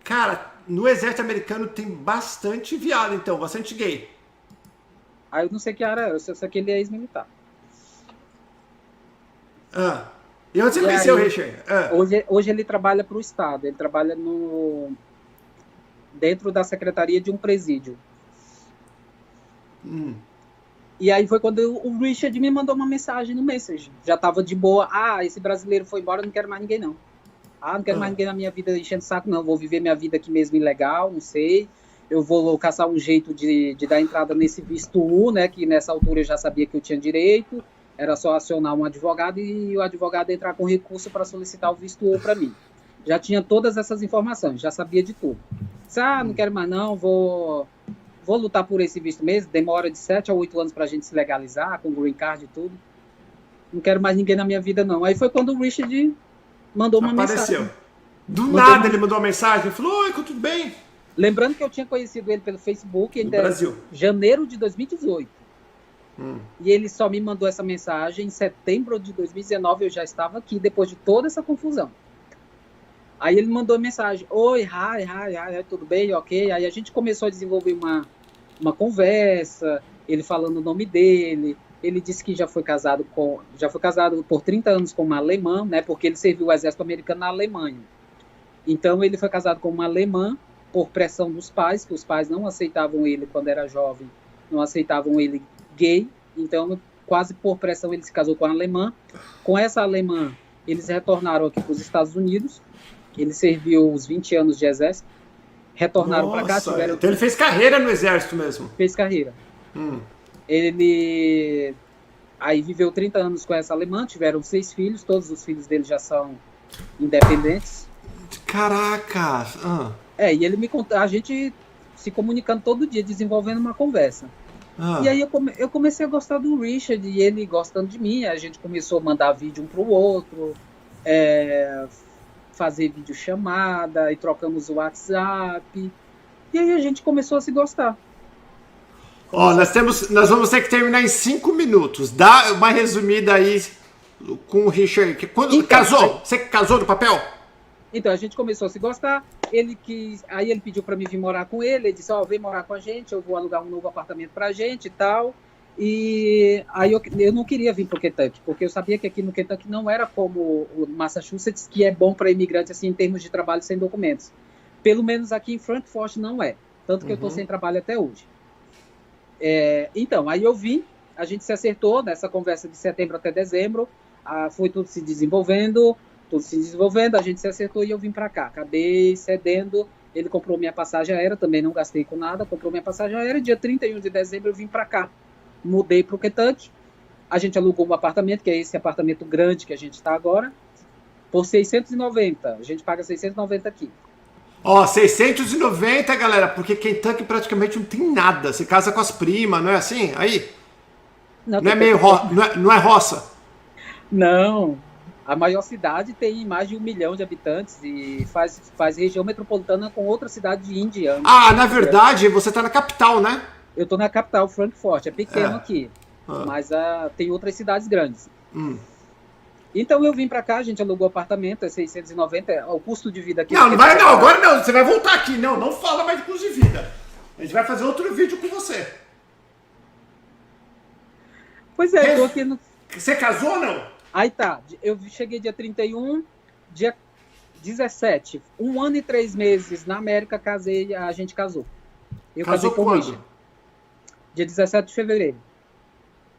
Cara, no exército americano tem bastante viado, então, bastante gay. Eu não sei que área era, eu sei que ele é ex-militar. E onde você conheceu o Richard? Hoje ele trabalha para o Estado, ele trabalha dentro da secretaria de um presídio. E aí foi quando o Richard me mandou uma mensagem no Messenger. Já estava de boa. Esse brasileiro foi embora, não quero mais ninguém, não. Não quero mais ninguém na minha vida enchendo o saco, não. Vou viver minha vida aqui mesmo ilegal, não sei. Eu vou caçar um jeito de dar entrada nesse visto U, né? Que nessa altura eu já sabia que eu tinha direito. Era só acionar um advogado e o advogado entrar com recurso para solicitar o visto U para mim. Já tinha todas essas informações, já sabia de tudo. Disse, não quero mais não, vou lutar por esse visto mesmo. Demora de 7 a 8 anos para a gente se legalizar, com green card e tudo. Não quero mais ninguém na minha vida, não. Aí foi quando o Richard mandou uma mensagem. Do nada ele mandou uma mensagem, falou, oi, tudo bem? Lembrando que eu tinha conhecido ele pelo Facebook em janeiro de 2018. E ele só me mandou essa mensagem em setembro de 2019, eu já estava aqui, depois de toda essa confusão. Aí ele mandou a mensagem, oi, hi, tudo bem, ok? Aí a gente começou a desenvolver uma conversa, ele falando o nome dele. Ele disse que já foi casado por 30 anos com uma alemã, né? Porque ele serviu o exército americano na Alemanha. Então ele foi casado com uma alemã por pressão dos pais, que os pais não aceitavam ele quando era jovem, não aceitavam ele gay. Então, quase por pressão, ele se casou com a alemã. Com essa alemã, eles retornaram aqui para os Estados Unidos. Ele serviu os 20 anos de exército. Retornaram para cá. Então ele fez carreira no exército mesmo? Fez carreira. Ele aí viveu 30 anos com essa alemã, tiveram 6 filhos, todos os filhos dele já são independentes. Caraca! E ele me contou, a gente se comunicando todo dia, desenvolvendo uma conversa. E aí eu comecei a gostar do Richard e ele gostando de mim. A gente começou a mandar vídeo um pro outro, fazer videochamada, e trocamos o WhatsApp. E aí a gente começou a se gostar. Nós vamos ter que terminar em 5 minutos. Dá uma resumida aí com o Richard. Quando casou? Você casou no papel? Então, a gente começou a se gostar. Aí ele pediu para mim vir morar com ele. Ele disse, vem morar com a gente, eu vou alugar um novo apartamento pra gente e tal. E aí eu não queria vir pro Kentucky, porque eu sabia que aqui no Kentucky não era como o Massachusetts, que é bom para imigrante assim, em termos de trabalho sem documentos. Pelo menos aqui em Frankfort não é. Tanto que eu tô sem trabalho até hoje. Então, aí eu vim, a gente se acertou nessa conversa de setembro até dezembro. Foi tudo se desenvolvendo, a gente se acertou e eu vim para cá. Acabei cedendo, ele comprou minha passagem aérea, também não gastei com nada, comprou minha passagem aérea, dia 31 de dezembro eu vim para cá. Mudei para o Kentucky, a gente alugou um apartamento, que é esse apartamento grande que a gente está agora, por 690, a gente paga 690 aqui. 690, galera, porque Kentucky praticamente não tem nada, você casa com as primas, não é assim? Aí? Não é roça? Não. A maior cidade tem mais de 1 milhão de habitantes e faz região metropolitana com outra cidade de indianos. Na verdade, você está na capital, né? Eu tô na capital, Frankfurt, é pequeno É. aqui, Ah. mas tem outras cidades grandes. Hum. Então eu vim pra cá, a gente alugou apartamento, é 690, o custo de vida aqui... Não, não vai não, agora não, você vai voltar aqui. Não, não fala mais de custo de vida. A gente vai fazer outro vídeo com você. Pois é, eu tô aqui no... Você casou ou não? Aí tá, eu cheguei dia 31, dia 17, 1 ano e 3 meses na América, casei, a gente casou. Eu Casou casei com o quando? Richard. Dia 17 de fevereiro.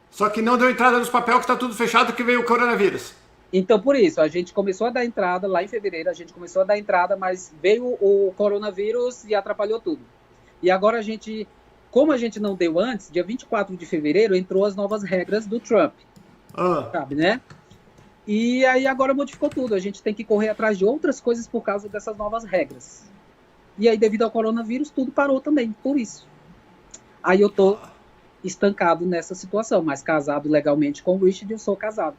Só que não deu entrada nos papéis que tá tudo fechado que veio o coronavírus. Então, por isso, a gente começou a dar entrada, lá em fevereiro, a gente começou a dar entrada, mas veio o coronavírus e atrapalhou tudo. E agora a gente, como a gente não deu antes, dia 24 de fevereiro, entrou as novas regras do Trump, sabe, né? E aí agora modificou tudo, a gente tem que correr atrás de outras coisas por causa dessas novas regras. E aí, devido ao coronavírus, tudo parou também, por isso. Aí eu tô estancado nessa situação, mas casado legalmente com o Richard, eu sou casado.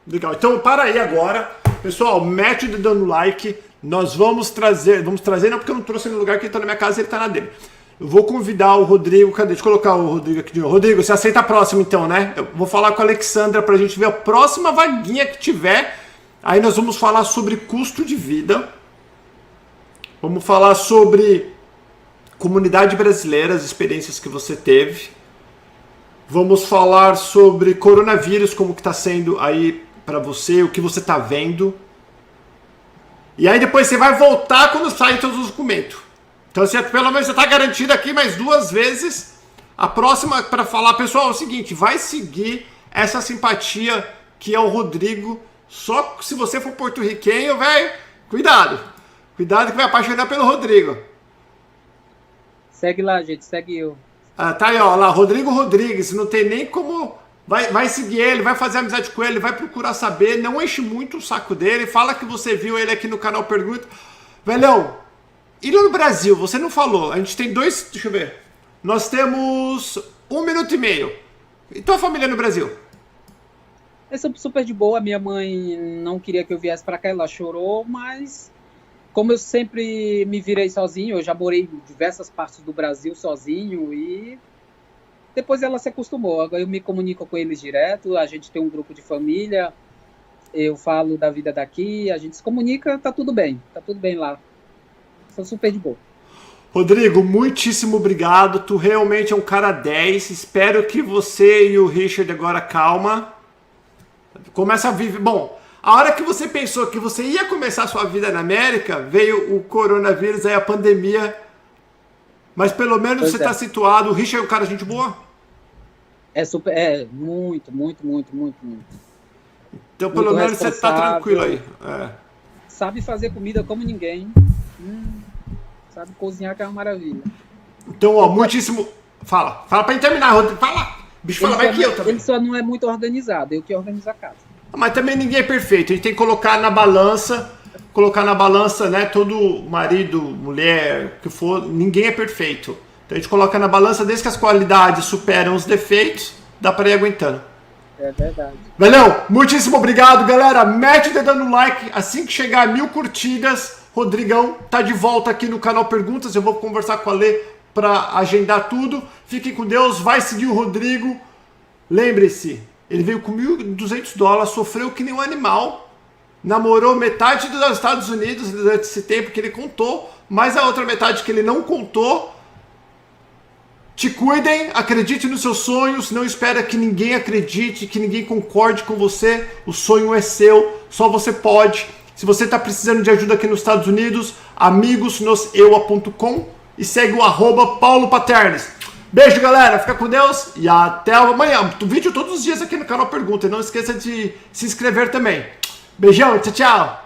Legal, então para aí agora. Pessoal, mete o dedo no like. Nós vamos trazer não porque eu não trouxe no lugar que ele tá na minha casa, ele tá na dele. Eu vou convidar o Rodrigo, cadê? Deixa eu colocar o Rodrigo aqui de novo. Rodrigo, você aceita a próxima então, né? Eu vou falar com a Alexandra pra gente ver a próxima vaguinha que tiver. Aí nós vamos falar sobre custo de vida. Vamos falar sobre comunidade brasileira, as experiências que você teve. Vamos falar sobre coronavírus, como que tá sendo aí pra você, o que você tá vendo. E aí depois você vai voltar quando sair todos os documentos. Então você, pelo menos você tá garantido aqui mais 2 vezes. A próxima para falar, pessoal, é o seguinte, vai seguir essa simpatia que é o Rodrigo. Só se você for porto-riquenho, velho, cuidado. Cuidado que vai apaixonar pelo Rodrigo. Segue lá, gente, segue eu. Ah, tá aí, ó, lá, Rodrigo Rodrigues, não tem nem como... Vai seguir ele, vai fazer amizade com ele, vai procurar saber, não enche muito o saco dele, fala que você viu ele aqui no canal Pergunta. Velhão, e lá no Brasil, você não falou, a gente tem 2, deixa eu ver, nós temos 1 minuto e meio. E tua família no Brasil? É super de boa, minha mãe não queria que eu viesse pra cá, ela chorou, mas como eu sempre me virei sozinho, eu já morei em diversas partes do Brasil sozinho e depois ela se acostumou. Agora eu me comunico com eles direto, a gente tem um grupo de família, eu falo da vida daqui, a gente se comunica, tá tudo bem lá. Sou super de boa. Rodrigo, muitíssimo obrigado, tu realmente é um cara 10, espero que você e o Richard agora calma, começa a viver, bom, a hora que você pensou que você ia começar a sua vida na América, veio o coronavírus, aí a pandemia, mas pelo menos Pois você é. tá situado, o Richard é um cara gente boa? Muito. Então pelo Muito menos você tá responsável. tranquilo aí. É. Sabe fazer comida como ninguém. Sabe cozinhar, que é uma maravilha. Então, ó, muitíssimo... Fala pra gente terminar, Rodrigo, fala. O bicho fala mais que eu também. Ele só não é muito organizado, eu que organizo a casa. Mas também ninguém é perfeito, a gente tem que colocar na balança, né, todo marido, mulher, que for, ninguém é perfeito. Então a gente coloca na balança, desde que as qualidades superam os defeitos, dá pra ir aguentando. É verdade. Valeu, muitíssimo obrigado, galera, mete o dedo no like, assim que chegar a 1000 curtidas, Rodrigão tá de volta aqui no canal Perguntas, eu vou conversar com a Lê pra agendar tudo. Fiquem com Deus, vai seguir o Rodrigo, lembre-se, ele veio com $1.200, sofreu que nem um animal, namorou metade dos Estados Unidos durante esse tempo que ele contou, mas a outra metade que ele não contou. Te cuidem, acredite nos seus sonhos, não espera que ninguém acredite, que ninguém concorde com você, o sonho é seu, só você pode. Se você está precisando de ajuda aqui nos Estados Unidos, amigosnoseua.com e segue o @paulopaternes. Beijo, galera. Fica com Deus e até amanhã. Vídeo todos os dias aqui no canal Pergunta. E não esqueça de se inscrever também. Beijão, tchau, tchau.